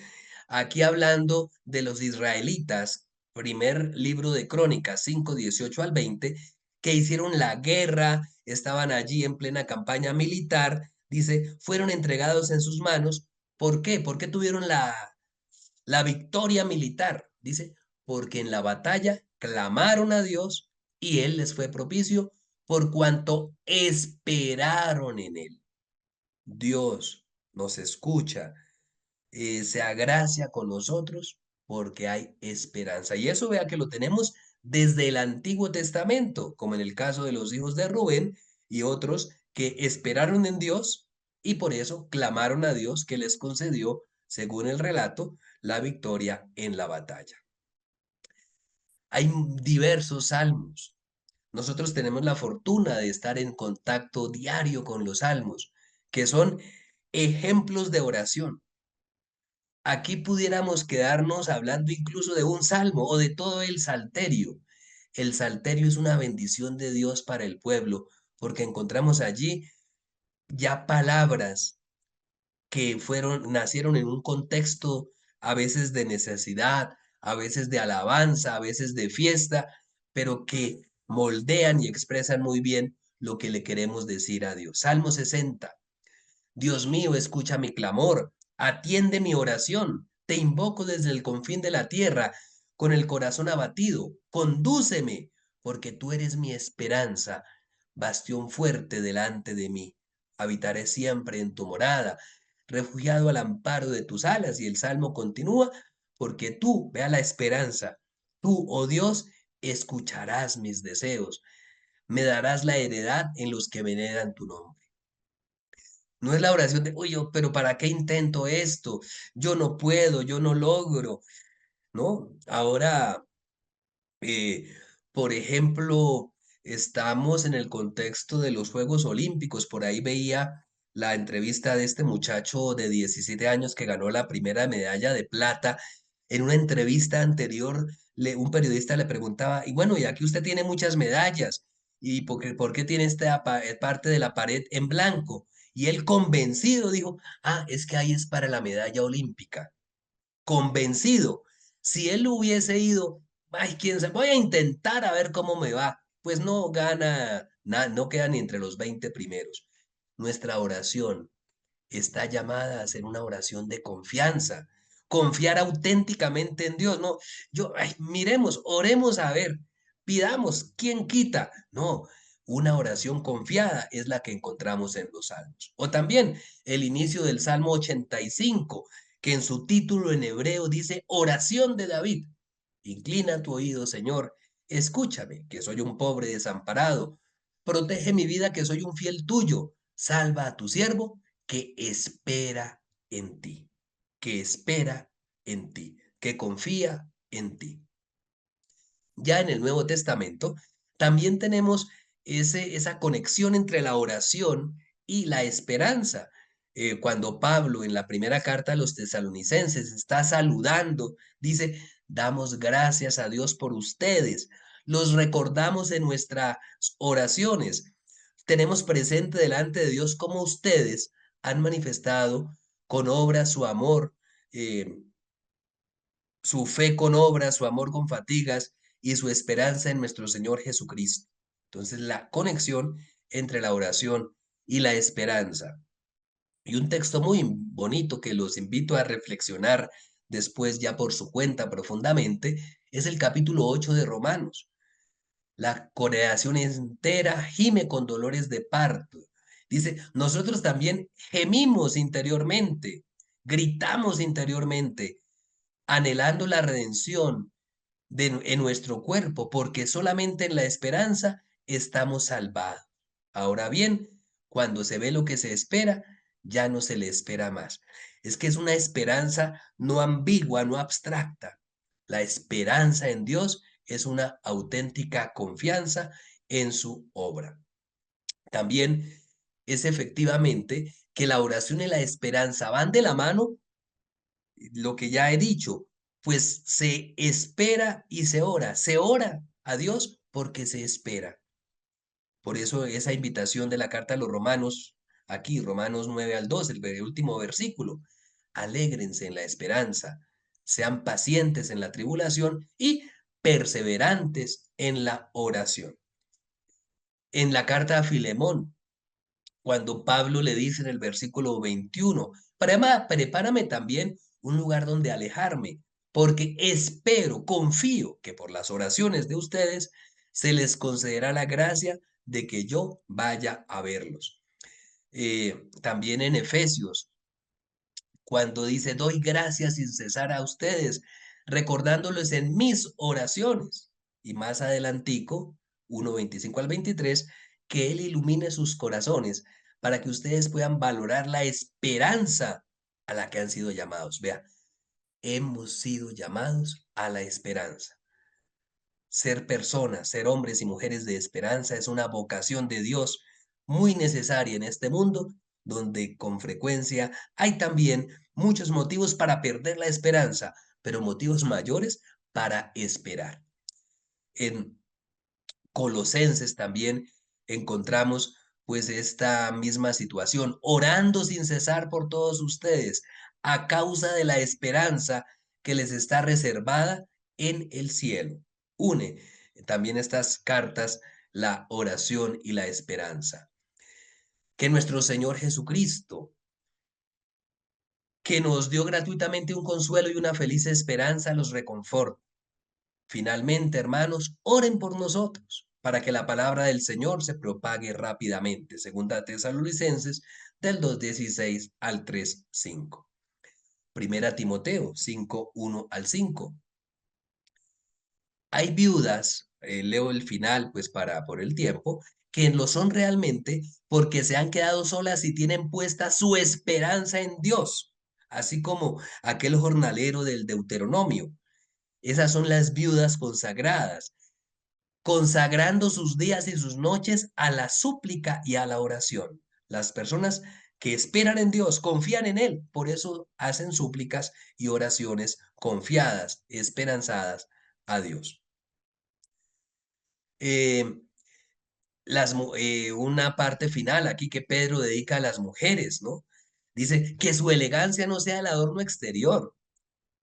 aquí hablando de los israelitas, primer libro de Crónicas 5:18 al 20, que hicieron la guerra, estaban allí en plena campaña militar, dice, fueron entregados en sus manos. ¿Por qué? ¿Por qué tuvieron la victoria militar? Dice, porque en la batalla clamaron a Dios y Él les fue propicio por cuanto esperaron en Él. Dios nos escucha, se agracia con nosotros porque hay esperanza. Y eso vea que lo tenemos desde el Antiguo Testamento, como en el caso de los hijos de Rubén y otros que esperaron en Dios y por eso clamaron a Dios que les concedió, según el relato, la victoria en la batalla. Hay diversos salmos. Nosotros tenemos la fortuna de estar en contacto diario con los salmos, que son ejemplos de oración. Aquí pudiéramos quedarnos hablando incluso de un salmo o de todo el salterio. El salterio es una bendición de Dios para el pueblo, porque encontramos allí ya palabras que nacieron en un contexto a veces de necesidad, a veces de alabanza, a veces de fiesta, pero que moldean y expresan muy bien lo que le queremos decir a Dios. Salmo 60. Dios mío, escucha mi clamor, atiende mi oración. Te invoco desde el confín de la tierra, con el corazón abatido. Condúceme, porque tú eres mi esperanza, bastión fuerte delante de mí. Habitaré siempre en tu morada, refugiado al amparo de tus alas. Y el salmo continúa, porque tú, vea la esperanza, tú, oh Dios, escucharás mis deseos, me darás la heredad en los que veneran tu nombre. No es la oración de, oye, pero ¿para qué intento esto? Yo no puedo, yo no logro, ¿no? Ahora, eh, por ejemplo, estamos en el contexto de los Juegos Olímpicos. Por ahí veía la entrevista de este muchacho de 17 años que ganó la primera medalla de plata. En una entrevista anterior, un periodista le preguntaba, y bueno, ya que usted tiene muchas medallas, ¿y por qué tiene esta parte de la pared en blanco? Y él convencido dijo, es que ahí es para la medalla olímpica. Convencido. Si él hubiese ido, quién sabe, voy a intentar a ver cómo me va. Pues no gana, no queda ni entre los 20 primeros. Nuestra oración está llamada a ser una oración de confianza, confiar auténticamente en Dios. No, miremos, oremos a ver, pidamos, ¿quién quita? No, una oración confiada es la que encontramos en los salmos. O también el inicio del Salmo 85, que en su título en hebreo dice oración de David. Inclina tu oído, Señor, escúchame, que soy un pobre desamparado. Protege mi vida, que soy un fiel tuyo. Salva a tu siervo que espera en ti, que espera en ti, que confía en ti. Ya en el Nuevo Testamento también tenemos esa conexión entre la oración y la esperanza. Cuando Pablo en la primera carta a los tesalonicenses está saludando, dice, damos gracias a Dios por ustedes, los recordamos en nuestras oraciones, tenemos presente delante de Dios cómo ustedes han manifestado con obras su amor, eh, su fe con obras, su amor con fatigas y su esperanza en nuestro Señor Jesucristo. Entonces, la conexión entre la oración y la esperanza. Y un texto muy bonito que los invito a reflexionar después ya por su cuenta profundamente es el capítulo 8 de Romanos. La creación entera gime con dolores de parto. Dice, nosotros también gemimos interiormente, gritamos interiormente, anhelando la redención en nuestro cuerpo, porque solamente en la esperanza estamos salvados. Ahora bien, cuando se ve lo que se espera, ya no se le espera más. Es que es una esperanza no ambigua, no abstracta. La esperanza en Dios es una auténtica confianza en su obra. También es efectivamente que la oración y la esperanza van de la mano, lo que ya he dicho, pues se espera y se ora a Dios porque se espera. Por eso esa invitación de la carta a los romanos, aquí, Romanos 9 al 2, el último versículo, alégrense en la esperanza, sean pacientes en la tribulación y perseverantes en la oración. En la carta a Filemón, cuando Pablo le dice en el versículo 21, prepárame también un lugar donde alejarme, porque espero, confío que por las oraciones de ustedes se les concederá la gracia de que yo vaya a verlos. También en Efesios, cuando dice, doy gracias sin cesar a ustedes, recordándoles en mis oraciones. Y más adelantico, 1:25 al 23, que Él ilumine sus corazones para que ustedes puedan valorar la esperanza a la que han sido llamados. Vea, hemos sido llamados a la esperanza. Ser personas, ser hombres y mujeres de esperanza es una vocación de Dios muy necesaria en este mundo, donde con frecuencia hay también muchos motivos para perder la esperanza, pero motivos mayores para esperar. En Colosenses también encontramos pues esta misma situación, orando sin cesar por todos ustedes, a causa de la esperanza que les está reservada en el cielo. Une también estas cartas la oración y la esperanza. Que nuestro Señor Jesucristo, que nos dio gratuitamente un consuelo y una feliz esperanza, los reconforte. Finalmente, hermanos, oren por nosotros para que la palabra del Señor se propague rápidamente. Segunda Tesalonicenses del 2:16 al 3:5. Primera Timoteo 5:1 al 5. Hay viudas, leo el final pues por el tiempo, que lo son realmente porque se han quedado solas y tienen puesta su esperanza en Dios, así como aquel jornalero del Deuteronomio. Esas son las viudas consagradas, consagrando sus días y sus noches a la súplica y a la oración. Las personas que esperan en Dios, confían en Él, por eso hacen súplicas y oraciones confiadas, esperanzadas a Dios. Eh, una parte final aquí que Pedro dedica a las mujeres, ¿no? Dice que su elegancia no sea el adorno exterior,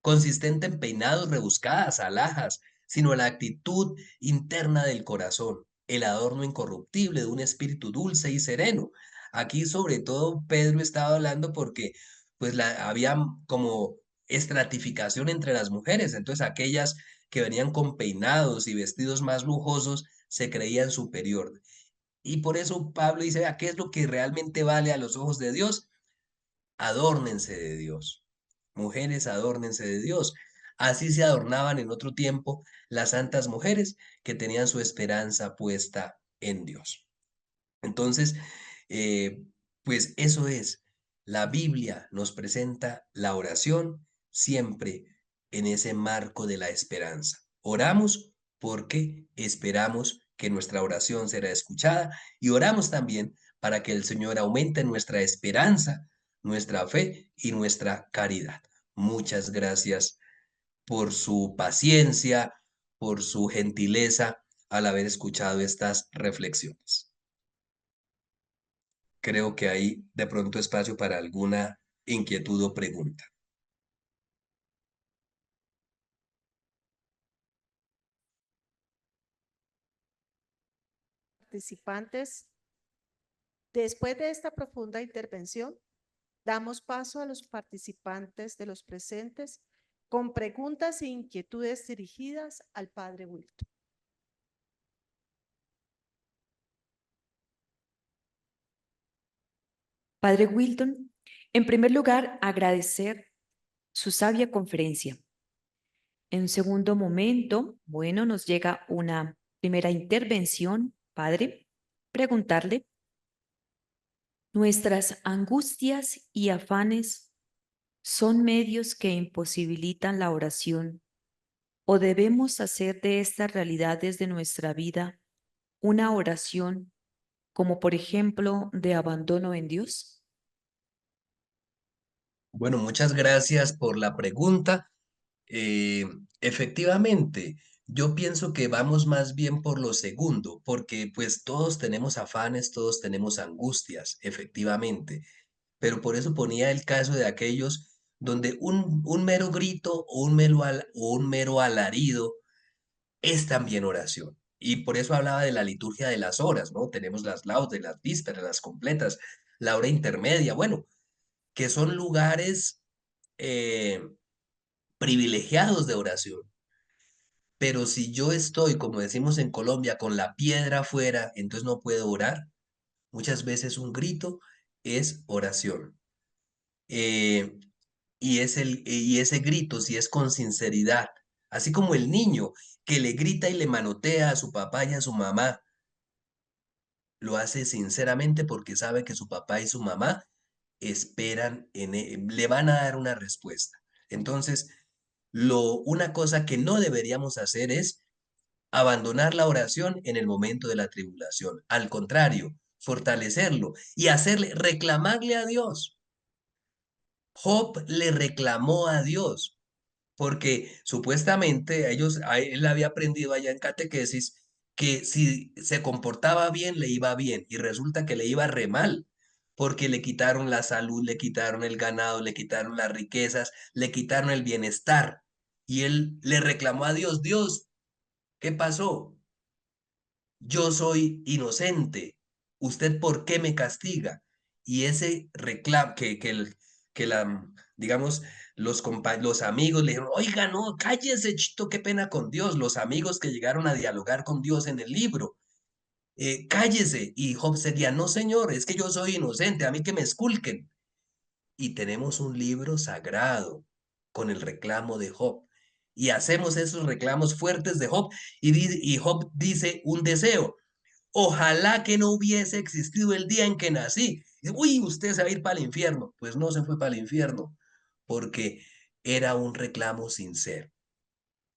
consistente en peinados, rebuscadas, alhajas, sino la actitud interna del corazón, el adorno incorruptible de un espíritu dulce y sereno. Aquí sobre todo Pedro estaba hablando porque pues había como estratificación entre las mujeres, entonces aquellas que venían con peinados y vestidos más lujosos se creían superior. Y por eso Pablo dice, ¿qué es lo que realmente vale a los ojos de Dios? Adórnense de Dios. Mujeres, adórnense de Dios. Así se adornaban en otro tiempo las santas mujeres que tenían su esperanza puesta en Dios. Entonces, eh, pues eso es. La Biblia nos presenta la oración siempre en ese marco de la esperanza. Oramos porque esperamos que nuestra oración será escuchada y oramos también para que el Señor aumente nuestra esperanza, nuestra fe y nuestra caridad. Muchas gracias por su paciencia, por su gentileza al haber escuchado estas reflexiones. Creo que hay de pronto espacio para alguna inquietud o pregunta. Participantes, después de esta profunda intervención, damos paso a los participantes de los presentes con preguntas e inquietudes dirigidas al Padre Wilton. Padre Wilton, en primer lugar, agradecer su sabia conferencia. En un segundo momento, bueno, nos llega una primera intervención, Padre, preguntarle, ¿nuestras angustias y afanes son medios que imposibilitan la oración o debemos hacer de estas realidades de nuestra vida una oración como por ejemplo de abandono en Dios? Bueno, muchas gracias por la pregunta. Eh, Efectivamente, yo pienso que vamos más bien por lo segundo, porque pues todos tenemos afanes, todos tenemos angustias, efectivamente, pero por eso ponía el caso de aquellos donde un mero grito o o un mero alarido es también oración. Y por eso hablaba de la liturgia de las horas, ¿no? Tenemos las laudes, las vísperas, las completas, la hora intermedia, bueno, que son lugares eh, privilegiados de oración. Pero si yo estoy, como decimos en Colombia, con la piedra afuera, entonces no puedo orar. Muchas veces un grito es oración. Eh, y ese grito, si es con sinceridad, así como el niño que le grita y le manotea a su papá y a su mamá, lo hace sinceramente porque sabe que su papá y su mamá le van a dar una respuesta. Entonces, una cosa que no deberíamos hacer es abandonar la oración en el momento de la tribulación. Al contrario, fortalecerlo y reclamarle a Dios. Job le reclamó a Dios porque supuestamente él había aprendido allá en catequesis que si se comportaba bien, le iba bien, y resulta que le iba re mal, porque le quitaron la salud, le quitaron el ganado, le quitaron las riquezas, le quitaron el bienestar, y él le reclamó a Dios, Dios, ¿qué pasó? Yo soy inocente, ¿usted por qué me castiga? Y ese reclamo digamos, los amigos le dijeron, oiga, no, cállese, chito, qué pena con Dios. Los amigos que llegaron a dialogar con Dios en el libro, cállese. Y Job sería, no, señor, es que yo soy inocente, a mí que me esculquen. Y tenemos un libro sagrado con el reclamo de Job. Y hacemos esos reclamos fuertes de Job. Y Job dice un deseo. Ojalá que no hubiese existido el día en que nací. Uy, usted se va a ir para el infierno. Pues no se fue para el infierno, porque era un reclamo sincero.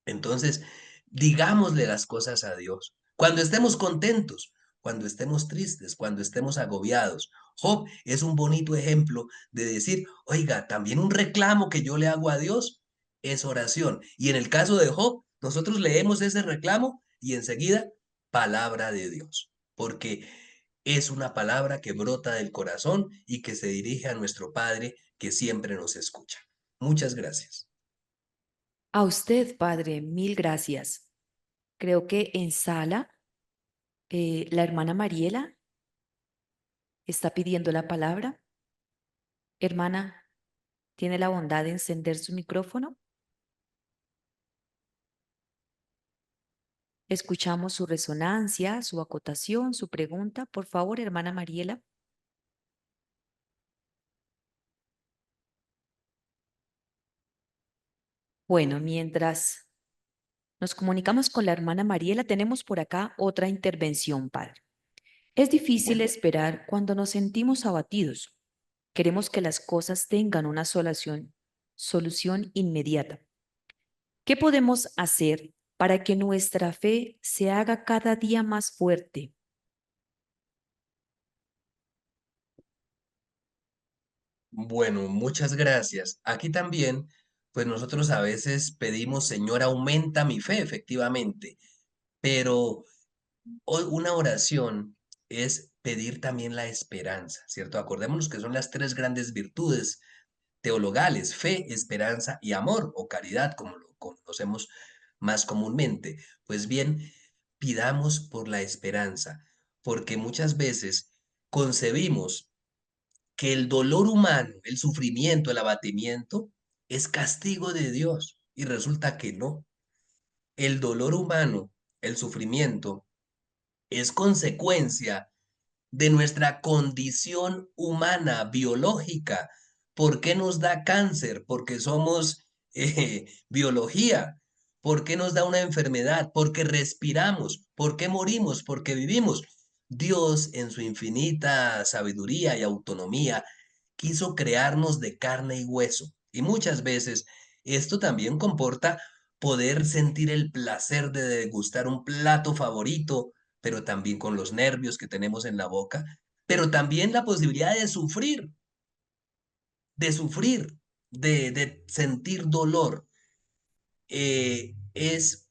Entonces, digámosle las cosas a Dios. Cuando estemos contentos, cuando estemos tristes, cuando estemos agobiados. Job es un bonito ejemplo de decir, oiga, también un reclamo que yo le hago a Dios es oración. Y en el caso de Job, nosotros leemos ese reclamo y enseguida, palabra de Dios, porque es una palabra que brota del corazón y que se dirige a nuestro Padre que siempre nos escucha. Muchas gracias. A usted, Padre, mil gracias. Creo que en sala la hermana Mariela está pidiendo la palabra. Hermana, ¿tiene la bondad de encender su micrófono? Escuchamos su resonancia, su acotación, su pregunta. Por favor, hermana Mariela. Bueno, mientras nos comunicamos con la hermana Mariela, tenemos por acá otra intervención, Padre. Es difícil esperar cuando nos sentimos abatidos. Queremos que las cosas tengan una solución inmediata. ¿Qué podemos hacer para que nuestra fe se haga cada día más fuerte. Bueno, muchas gracias. Aquí también, pues nosotros a veces pedimos, Señor, aumenta mi fe, efectivamente, pero una oración es pedir también la esperanza, ¿cierto? Acordémonos que son las tres grandes virtudes teologales: fe, esperanza y amor, o caridad, como lo conocemos más comúnmente. Pues bien, pidamos por la esperanza, porque muchas veces concebimos que el dolor humano, el sufrimiento, el abatimiento, es castigo de Dios, y resulta que no. El dolor humano, el sufrimiento, es consecuencia de nuestra condición humana, biológica. ¿Por qué nos da cáncer? Porque somos biología. ¿Por qué nos da una enfermedad? Porque respiramos. ¿Por qué morimos? Porque vivimos. Dios, en su infinita sabiduría y autonomía, quiso crearnos de carne y hueso. Y muchas veces esto también comporta poder sentir el placer de degustar un plato favorito, pero también con los nervios que tenemos en la boca, pero también la posibilidad de sufrir, de sentir dolor. Es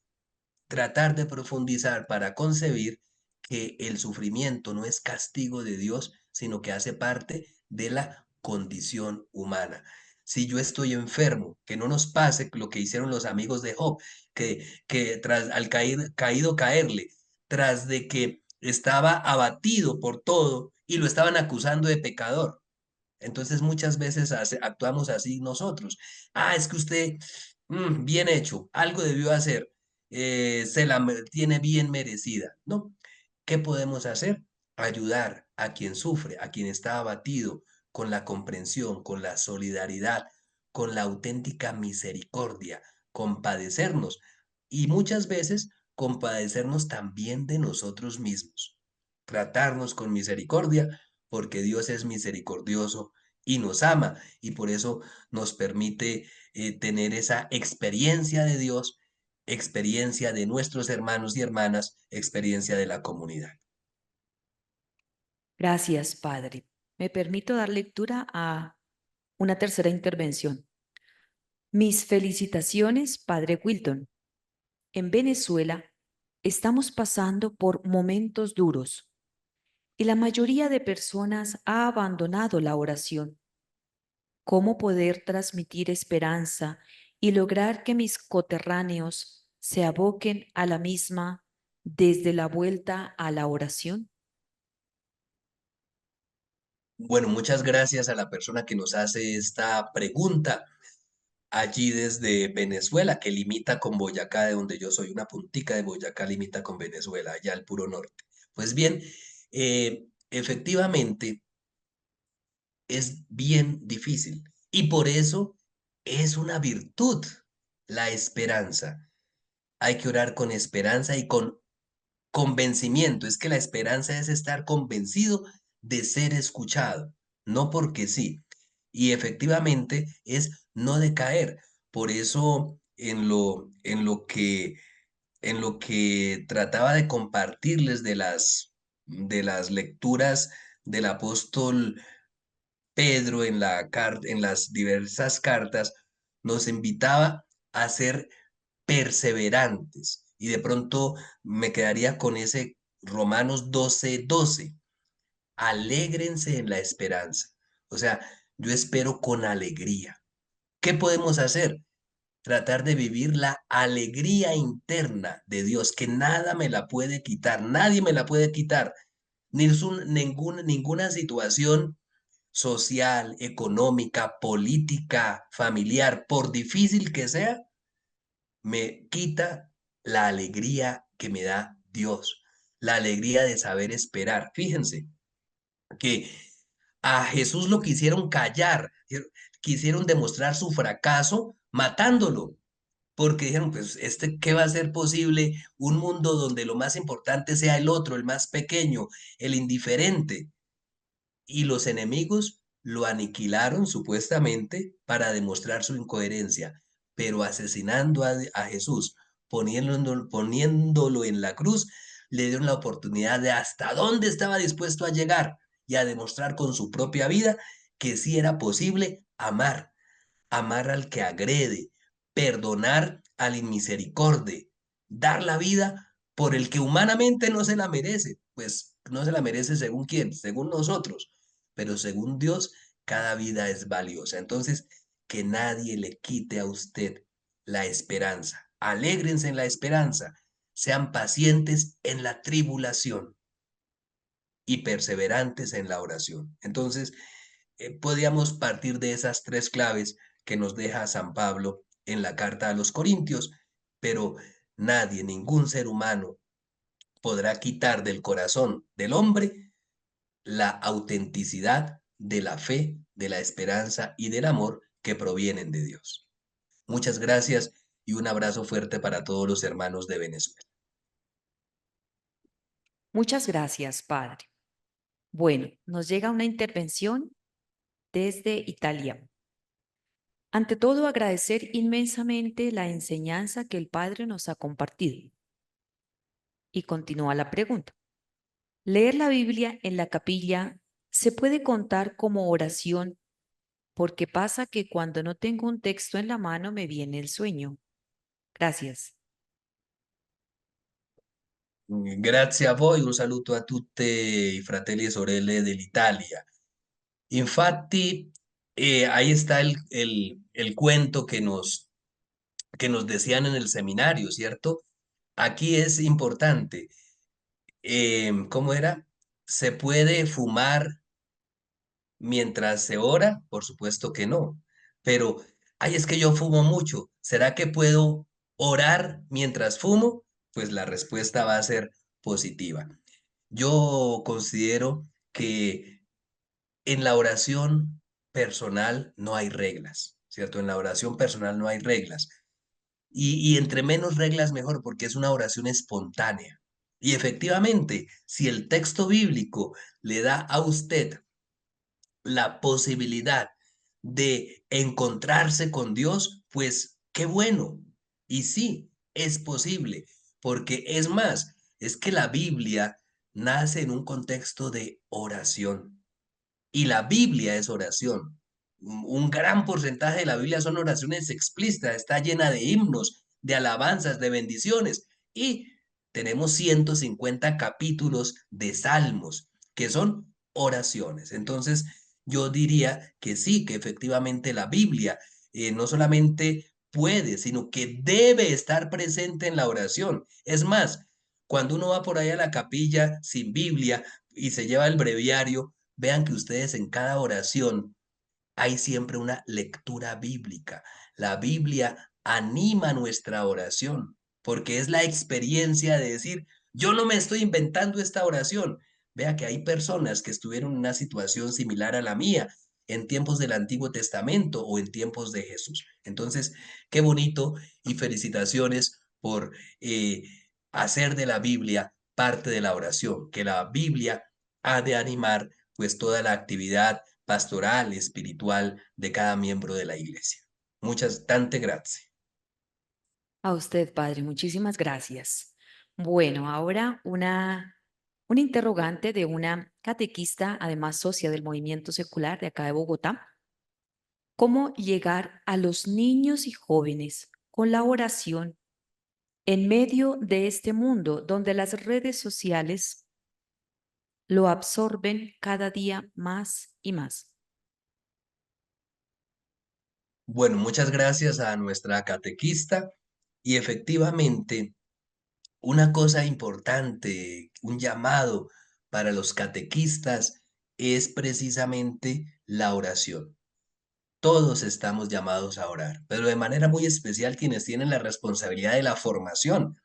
tratar de profundizar para concebir que el sufrimiento no es castigo de Dios, sino que hace parte de la condición humana. Si yo estoy enfermo, que no nos pase lo que hicieron los amigos de Job, que tras al caído caerle, tras de que estaba abatido por todo y lo estaban acusando de pecador. Entonces muchas veces actuamos así nosotros. Ah, es que usted, bien hecho, algo debió hacer, tiene bien merecida. No, ¿qué podemos hacer? Ayudar a quien sufre, a quien está abatido, con la comprensión, con la solidaridad, con la auténtica misericordia, compadecernos y muchas veces compadecernos también de nosotros mismos. Tratarnos con misericordia, porque Dios es misericordioso y nos ama, y por eso nos permite tener esa experiencia de Dios, experiencia de nuestros hermanos y hermanas, experiencia de la comunidad. Gracias, Padre. Me permito dar lectura a una tercera intervención. Mis felicitaciones, Padre Wilton. En Venezuela estamos pasando por momentos duros y la mayoría de personas ha abandonado la oración. ¿Cómo poder transmitir esperanza y lograr que mis coterráneos se aboquen a la misma desde la vuelta a la oración? Bueno, muchas gracias a la persona que nos hace esta pregunta allí desde Venezuela, que limita con Boyacá, de donde yo soy. Una puntica de Boyacá limita con Venezuela, allá al puro norte. Pues bien, efectivamente es bien difícil, y por eso es una virtud la esperanza. Hay que orar con esperanza y con convencimiento. Es que la esperanza es estar convencido de ser escuchado, no porque sí. Y efectivamente es no decaer. Por eso en lo que trataba de compartirles de las lecturas del apóstol Pedro en las diversas cartas, nos invitaba a ser perseverantes. Y de pronto me quedaría con ese Romanos 12:12. Alégrense en la esperanza. O sea, yo espero con alegría. ¿Qué podemos hacer? Tratar de vivir la alegría interna de Dios, que nada me la puede quitar, nadie me la puede quitar. Ninguna situación social, económica, política, familiar, por difícil que sea, me quita la alegría que me da Dios, la alegría de saber esperar. Fíjense que a Jesús lo quisieron callar, quisieron demostrar su fracaso matándolo, porque dijeron, pues, ¿qué va a ser posible? Un mundo donde lo más importante sea el otro, el más pequeño, el indiferente. Y los enemigos lo aniquilaron supuestamente para demostrar su incoherencia, pero asesinando a Jesús poniéndolo en la cruz, le dieron la oportunidad de hasta dónde estaba dispuesto a llegar y a demostrar con su propia vida que sí era posible amar al que agrede, perdonar al inmisericorde, dar la vida por el que humanamente no se la merece, pues no se la merece según quién, según nosotros, pero según Dios, cada vida es valiosa. Entonces, que nadie le quite a usted la esperanza. Alégrense en la esperanza, sean pacientes en la tribulación y perseverantes en la oración. Entonces, podríamos partir de esas tres claves que nos deja San Pablo en la carta a los Corintios, pero nadie, ningún ser humano podrá quitar del corazón del hombre la autenticidad de la fe, de la esperanza y del amor que provienen de Dios. Muchas gracias y un abrazo fuerte para todos los hermanos de Venezuela. Muchas gracias, Padre. Bueno, nos llega una intervención desde Italia. Ante todo, agradecer inmensamente la enseñanza que el Padre nos ha compartido. Y continúa la pregunta. Leer la Biblia en la capilla se puede contar como oración porque pasa que cuando no tengo un texto en la mano me viene el sueño. Gracias. Grazie a voi, un saluto a tutte i fratelli e sorelle dell'Italia. Infatti, ahí está el cuento que nos decían en el seminario, ¿cierto? Aquí es importante. ¿Cómo era? ¿Se puede fumar mientras se ora? Por supuesto que no. Pero, ay, es que yo fumo mucho. ¿Será que puedo orar mientras fumo? Pues la respuesta va a ser positiva. Yo considero que en la oración personal no hay reglas, ¿cierto? En la oración personal no hay reglas. Y entre menos reglas mejor, porque es una oración espontánea. Y efectivamente, si el texto bíblico le da a usted la posibilidad de encontrarse con Dios, pues qué bueno. Y sí, es posible, porque es más, es que la Biblia nace en un contexto de oración. Y la Biblia es oración. Un gran porcentaje de la Biblia son oraciones explícitas, está llena de himnos, de alabanzas, de bendiciones. Y tenemos 150 capítulos de salmos, que son oraciones. Entonces, yo diría que sí, que efectivamente la Biblia no solamente puede, sino que debe estar presente en la oración. Es más, cuando uno va por ahí a la capilla sin Biblia y se lleva el breviario, vean que ustedes en cada oración hay siempre una lectura bíblica. La Biblia anima nuestra oración porque es la experiencia de decir, yo no me estoy inventando esta oración. Vea que hay personas que estuvieron en una situación similar a la mía en tiempos del Antiguo Testamento o en tiempos de Jesús. Entonces, qué bonito y felicitaciones por hacer de la Biblia parte de la oración, que la Biblia ha de animar pues toda la actividad pastoral, espiritual de cada miembro de la iglesia. Muchas, tante grazie. A usted, Padre, muchísimas gracias. Bueno, ahora un interrogante de una catequista, además socia del movimiento secular de acá de Bogotá. ¿Cómo llegar a los niños y jóvenes con la oración en medio de este mundo donde las redes sociales lo absorben cada día más y más? Bueno, muchas gracias a nuestra catequista y efectivamente una cosa importante, un llamado para los catequistas es precisamente la oración. Todos estamos llamados a orar, pero de manera muy especial quienes tienen la responsabilidad de la formación,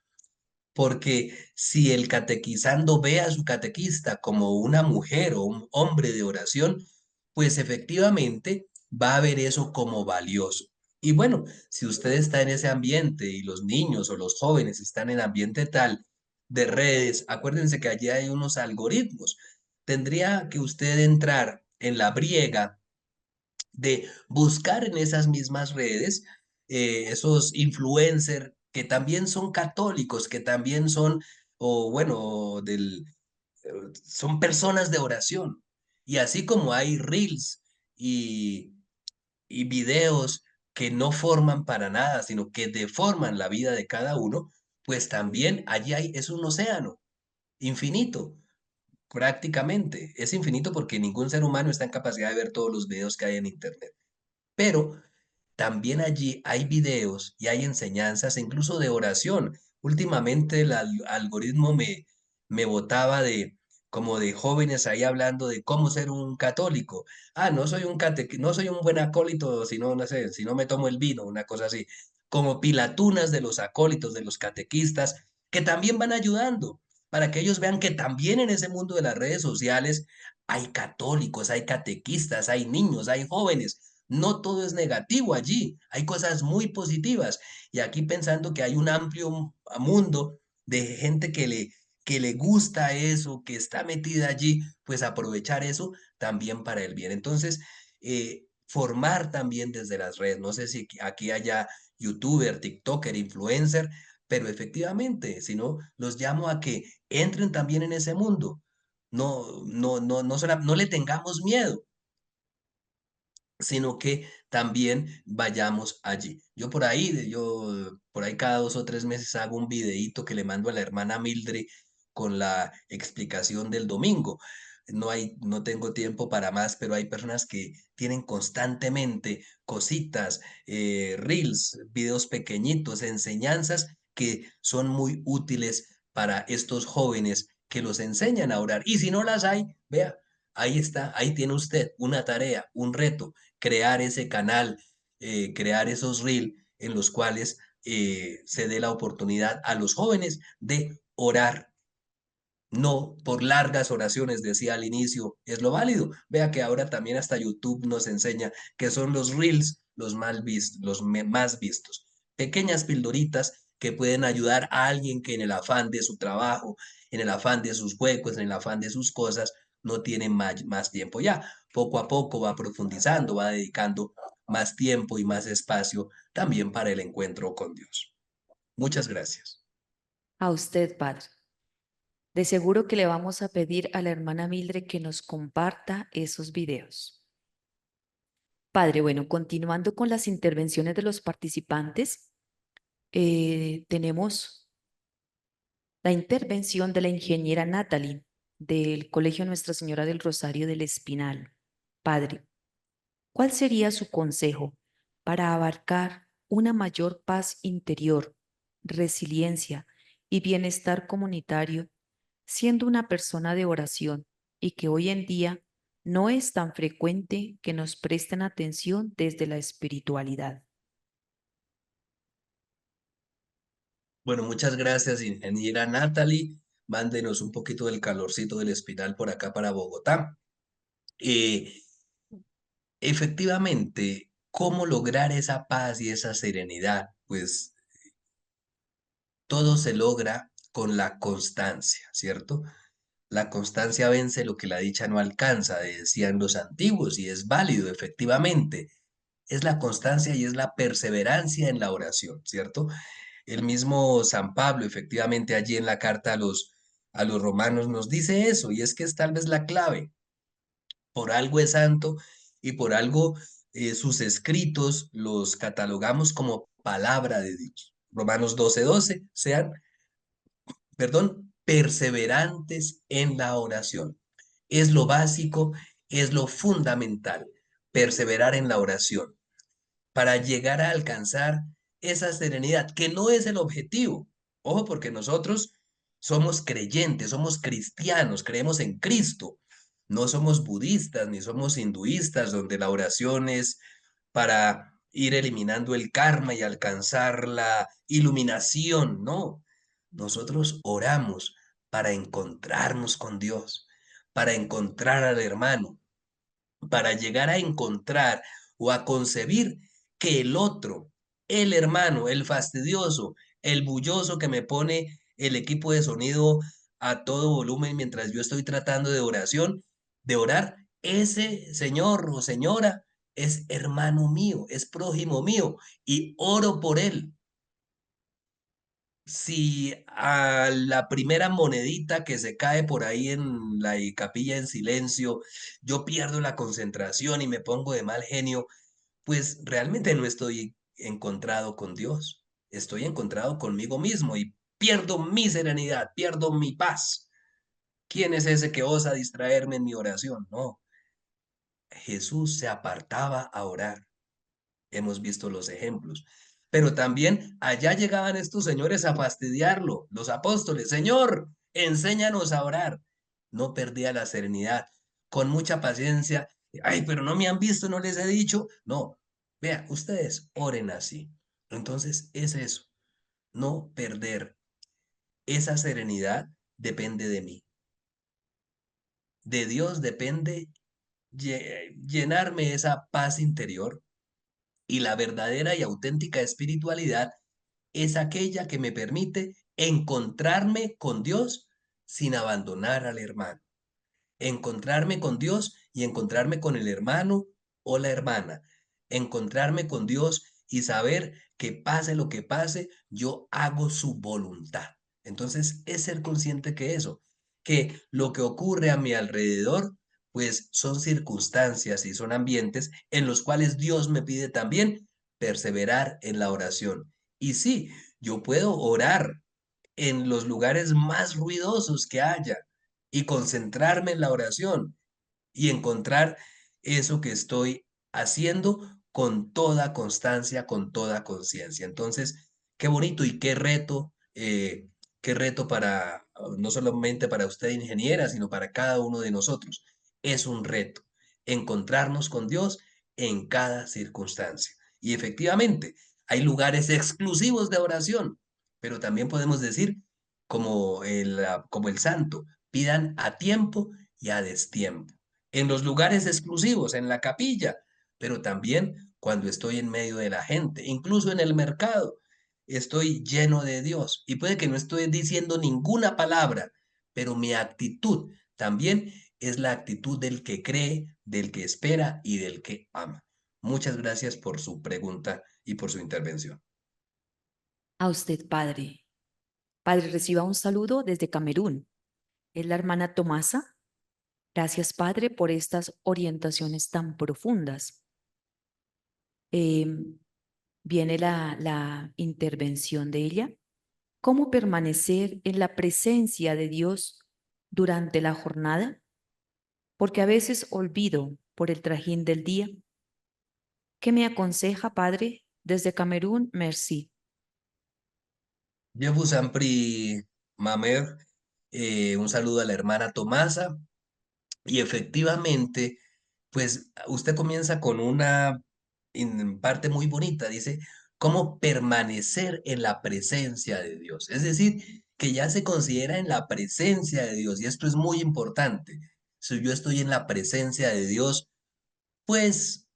porque si el catequizando ve a su catequista como una mujer o un hombre de oración, pues efectivamente va a ver eso como valioso. Y bueno, si usted está en ese ambiente y los niños o los jóvenes están en ambiente tal de redes, acuérdense que allí hay unos algoritmos. Tendría que usted entrar en la briega de buscar en esas mismas redes esos influencers que también son católicos, que también son, o bueno, son personas de oración. Y así como hay reels y, y videos que no forman para nada, sino que deforman la vida de cada uno, pues también allí es un océano infinito, prácticamente. Es infinito porque ningún ser humano está en capacidad de ver todos los videos que hay en Internet. Pero también allí hay videos y hay enseñanzas, incluso de oración. Últimamente el algoritmo me botaba como de jóvenes ahí hablando de cómo ser un católico. Ah, no soy un buen acólito si no, no sé, si no me tomo el vino, una cosa así. Como pilatunas de los acólitos, de los catequistas, que también van ayudando para que ellos vean que también en ese mundo de las redes sociales hay católicos, hay catequistas, hay niños, hay jóvenes. No todo es negativo allí, hay cosas muy positivas. Y aquí pensando que hay un amplio mundo de gente que le gusta eso, que está metida allí, pues aprovechar eso también para el bien. Entonces, formar también desde las redes. No sé si aquí haya youtuber, tiktoker, influencer, pero efectivamente, si no, los llamo a que entren también en ese mundo. No le tengamos miedo, sino que también vayamos allí. Yo por ahí cada 2 o 3 meses hago un videíto que le mando a la hermana Mildred con la explicación del domingo. No tengo tiempo para más, pero hay personas que tienen constantemente cositas, reels, videos pequeñitos, enseñanzas que son muy útiles para estos jóvenes que los enseñan a orar. Y si no las hay, vea, ahí está, ahí tiene usted una tarea, un reto, crear ese canal, crear esos reels en los cuales se dé la oportunidad a los jóvenes de orar. No por largas oraciones, decía al inicio, es lo válido. Vea que ahora también hasta YouTube nos enseña que son los reels más vistos. Pequeñas pildoritas que pueden ayudar a alguien que en el afán de su trabajo, en el afán de sus huecos, en el afán de sus cosas, no tiene más tiempo. Ya poco a poco va profundizando, va dedicando más tiempo y más espacio también para el encuentro con Dios. Muchas gracias. A usted, Padre. De seguro que le vamos a pedir a la hermana Mildred que nos comparta esos videos. Padre, bueno, continuando con las intervenciones de los participantes, tenemos la intervención de la ingeniera Natalie del Colegio Nuestra Señora del Rosario del Espinal. Padre, ¿cuál sería su consejo para abarcar una mayor paz interior, resiliencia y bienestar comunitario, siendo una persona de oración y que hoy en día no es tan frecuente que nos presten atención desde la espiritualidad? Bueno, muchas gracias, ingeniera Natalie. Mándenos un poquito del calorcito del Espinal por acá para Bogotá. Eh, Efectivamente, ¿cómo lograr esa paz y esa serenidad? Pues todo se logra con la constancia, ¿cierto? La constancia vence lo que la dicha no alcanza, decían los antiguos, y es válido, efectivamente. Es la constancia y es la perseverancia en la oración, ¿cierto? El mismo San Pablo, efectivamente, allí en la carta a los romanos nos dice eso, y es que es tal vez la clave. Por algo es santo y por algo sus escritos los catalogamos como palabra de Dios. Romanos 12:12, sean, perdón, perseverantes en la oración. Es lo básico, es lo fundamental, perseverar en la oración para llegar a alcanzar esa serenidad, que no es el objetivo. Ojo, porque nosotros somos creyentes, somos cristianos, creemos en Cristo. No somos budistas ni somos hinduistas, donde la oración es para ir eliminando el karma y alcanzar la iluminación. No, nosotros oramos para encontrarnos con Dios, para encontrar al hermano, para llegar a encontrar o a concebir que el otro, el hermano, el fastidioso, el bulloso que me pone el equipo de sonido a todo volumen mientras yo estoy tratando de orar, ese señor o señora es hermano mío, es prójimo mío y oro por él. si a la primera monedita que se cae por ahí en la capilla en silencio, yo pierdo la concentración y me pongo de mal genio, pues realmente no estoy encontrado con Dios, estoy encontrado conmigo mismo y pierdo mi serenidad, pierdo mi paz. ¿Quién es ese que osa distraerme en mi oración? No, Jesús se apartaba a orar. Hemos visto los ejemplos. Pero también allá llegaban estos señores a fastidiarlo, los apóstoles. Señor, enséñanos a orar. No perdía la serenidad, con mucha paciencia. Ay, pero no me han visto, no les he dicho. No, vea, ustedes oren así. Entonces es eso, no perder esa serenidad depende de mí. De Dios depende llenarme esa paz interior y la verdadera y auténtica espiritualidad es aquella que me permite encontrarme con Dios sin abandonar al hermano. Encontrarme con Dios y encontrarme con el hermano o la hermana. Encontrarme con Dios y saber que pase lo que pase, yo hago su voluntad. Entonces es ser consciente que eso, que lo que ocurre a mi alrededor, pues son circunstancias y son ambientes en los cuales Dios me pide también perseverar en la oración. Y sí, yo puedo orar en los lugares más ruidosos que haya y concentrarme en la oración y encontrar eso que estoy haciendo con toda constancia, con toda conciencia. Entonces, qué bonito y qué reto para, no solamente para usted, ingeniera, sino para cada uno de nosotros. Es un reto encontrarnos con Dios en cada circunstancia. Y efectivamente, hay lugares exclusivos de oración, pero también podemos decir, como el santo, pidan a tiempo y a destiempo en los lugares exclusivos, en la capilla, pero también cuando estoy en medio de la gente, incluso en el mercado. Estoy lleno de Dios y puede que no estoy diciendo ninguna palabra, pero mi actitud también es la actitud del que cree, del que espera y del que ama. Muchas gracias por su pregunta y por su intervención. A usted, Padre. Padre, reciba un saludo desde Camerún. Es la hermana Tomasa. Gracias, Padre, por estas orientaciones tan profundas. Viene la intervención de ella. ¿Cómo permanecer en la presencia de Dios durante la jornada? Porque a veces olvido por el trajín del día. ¿Qué me aconseja, Padre? Desde Camerún, merci. Jefu Sampri Mamer, un saludo a la hermana Tomasa. Y efectivamente, pues usted comienza con una parte muy bonita, dice, cómo permanecer en la presencia de Dios. Es decir, que ya se considera en la presencia de Dios y esto es muy importante. Si yo estoy en la presencia de Dios, pues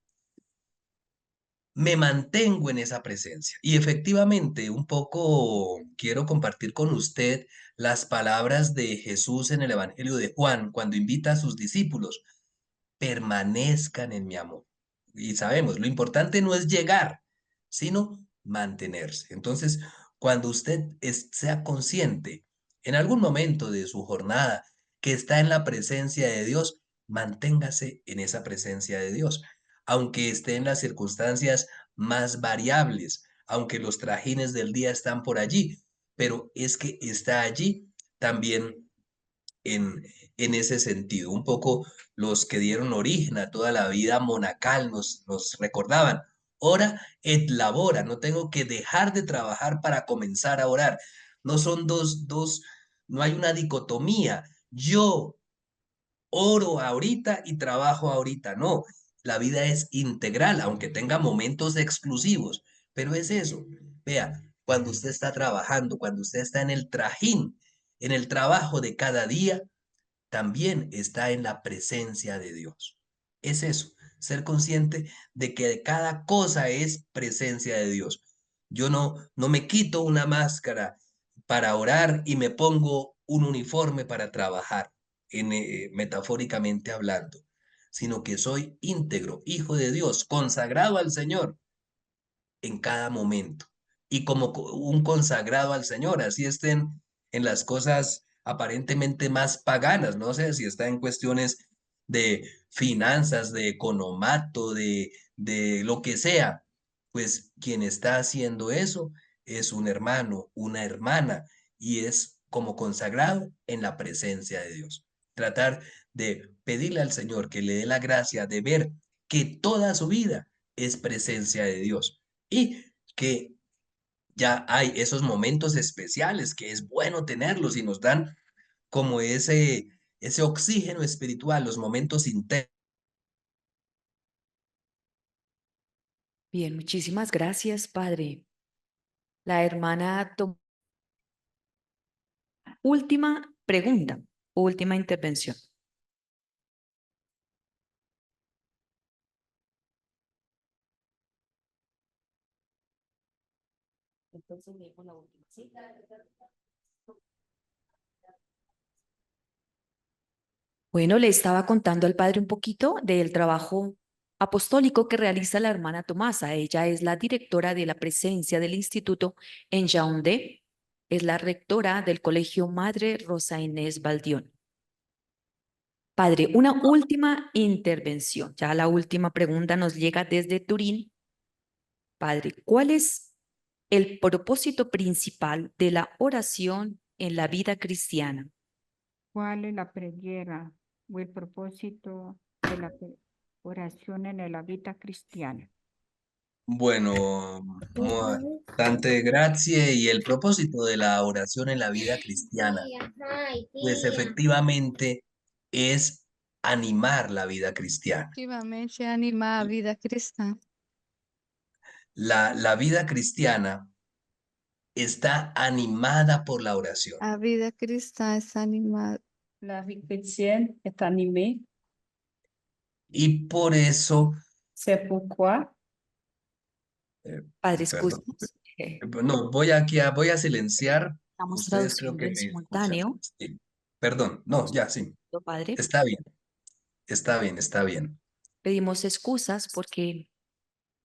me mantengo en esa presencia. Y efectivamente, un poco quiero compartir con usted las palabras de Jesús en el Evangelio de Juan cuando invita a sus discípulos permanezcan en mi amor. Y sabemos, lo importante no es llegar, sino mantenerse. Entonces, cuando usted sea consciente en algún momento de su jornada que está en la presencia de Dios, manténgase en esa presencia de Dios, aunque esté en las circunstancias más variables, aunque los trajines del día están por allí, pero es que está allí también en, en ese sentido. Un poco los que dieron origen a toda la vida monacal nos recordaban, ora et labora, no tengo que dejar de trabajar para comenzar a orar. No son no hay una dicotomía. Yo oro ahorita y trabajo ahorita. No, la vida es integral, aunque tenga momentos exclusivos, pero es eso. Vea, cuando usted está trabajando, cuando usted está en el trajín, en el trabajo de cada día, también está en la presencia de Dios. Es eso, ser consciente de que cada cosa es presencia de Dios. Yo no me quito una máscara para orar y me pongo un uniforme para trabajar, metafóricamente hablando, sino que soy íntegro, hijo de Dios, consagrado al Señor en cada momento. y como un consagrado al Señor, así estén en las cosas aparentemente más paganas, no sé si está en cuestiones de finanzas, de economato, de lo que sea, pues quien está haciendo eso es un hermano, una hermana, y es como consagrado en la presencia de Dios. Tratar de pedirle al Señor que le dé la gracia de ver que toda su vida es presencia de Dios y que ya hay esos momentos especiales que es bueno tenerlos y nos dan como ese oxígeno espiritual, los momentos internos. Bien, muchísimas gracias, Padre. La hermana última pregunta, última intervención. Entonces, leemos la última, ¿sí? Bueno, le estaba contando al padre un poquito del trabajo apostólico que realiza la hermana Tomasa. Ella es la directora de la presencia del instituto en Yaoundé. Es la rectora del colegio Madre Rosa Inés Baldión. Padre, una última intervención. Ya la última pregunta nos llega desde Turín. Padre, ¿cuál es el propósito principal de la oración en la vida cristiana? ¿Cuál es la preguera o el propósito de la oración en la vida cristiana? Bueno, bastante gracia y el propósito de la oración en la vida cristiana, pues efectivamente es animar la vida cristiana. Efectivamente, anima a vida cristã. La vida cristiana está animada por la oración. A vida cristã está animada. La vie chrétienne est animée. Y por eso, C'est pourquoi Padre, perdón, excúsenos. no, voy a silenciar. Estamos Ustedes creo traduciendo que en me escuchan. simultáneo. Sí. Perdón, no, ya sí. Padre, Está bien, está bien, está bien. pedimos excusas porque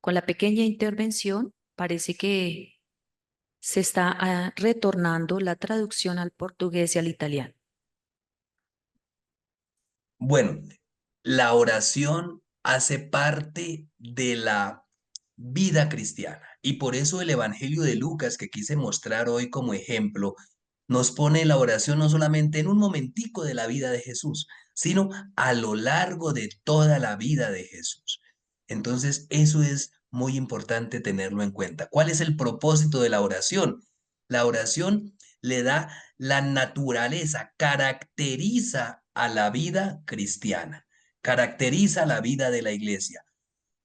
con la pequeña intervención parece que se está retornando la traducción al portugués y al italiano. Bueno, la oración hace parte de la vida cristiana y por eso el Evangelio de Lucas que quise mostrar hoy como ejemplo nos pone la oración no solamente en un momentico de la vida de Jesús, sino a lo largo de toda la vida de Jesús. Entonces, eso es muy importante tenerlo en cuenta. ¿Cuál es el propósito de la oración? La oración le da la naturaleza, caracteriza a la vida cristiana, caracteriza la vida de la iglesia.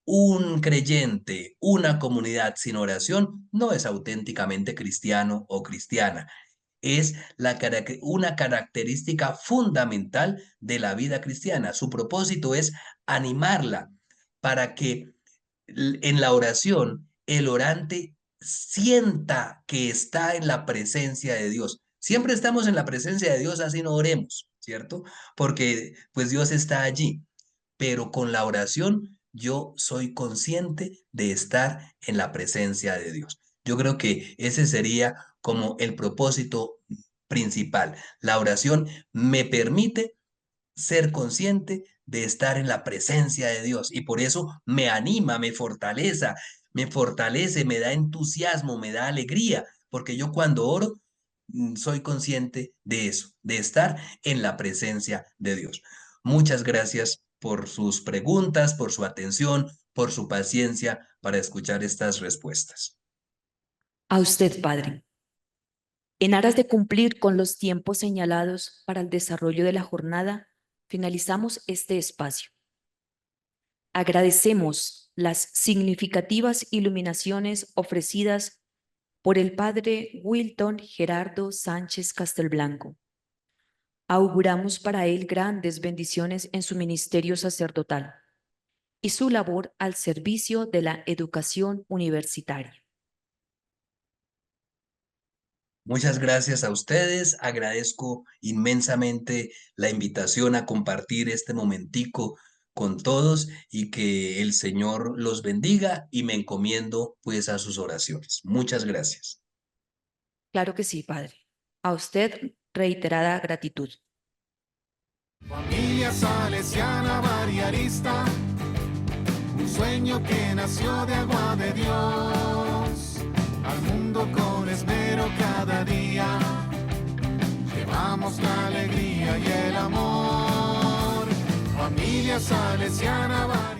Un creyente, una comunidad sin oración no es auténticamente cristiano o cristiana. Es una característica fundamental de la vida cristiana. Su propósito es animarla para que en la oración el orante sienta que está en la presencia de Dios. Siempre estamos en la presencia de Dios, así no oremos, ¿cierto? Porque pues Dios está allí. Pero con la oración yo soy consciente de estar en la presencia de Dios. Yo creo que ese sería como el propósito principal. La oración me permite ser consciente de estar en la presencia de Dios y por eso me anima, me fortalece, me da entusiasmo, me da alegría, porque yo cuando oro soy consciente de eso, de estar en la presencia de Dios. Muchas gracias por sus preguntas, por su atención, por su paciencia para escuchar estas respuestas. A usted, Padre. En aras de cumplir con los tiempos señalados para el desarrollo de la jornada, finalizamos este espacio. Agradecemos las significativas iluminaciones ofrecidas por el Padre Wilton Gerardo Sánchez Castelblanco. Auguramos para él grandes bendiciones en su ministerio sacerdotal y su labor al servicio de la educación universitaria. Muchas gracias a ustedes. Agradezco inmensamente la invitación a compartir este momentico con todos y que el Señor los bendiga y me encomiendo pues a sus oraciones. Muchas gracias. Claro que sí, Padre. A usted reiterada gratitud. Familia salesiana barriarista, un sueño que nació de agua de Dios, al mundo con esmero cada día, llevamos la alegría y el amor. Familia salesiana barriarista.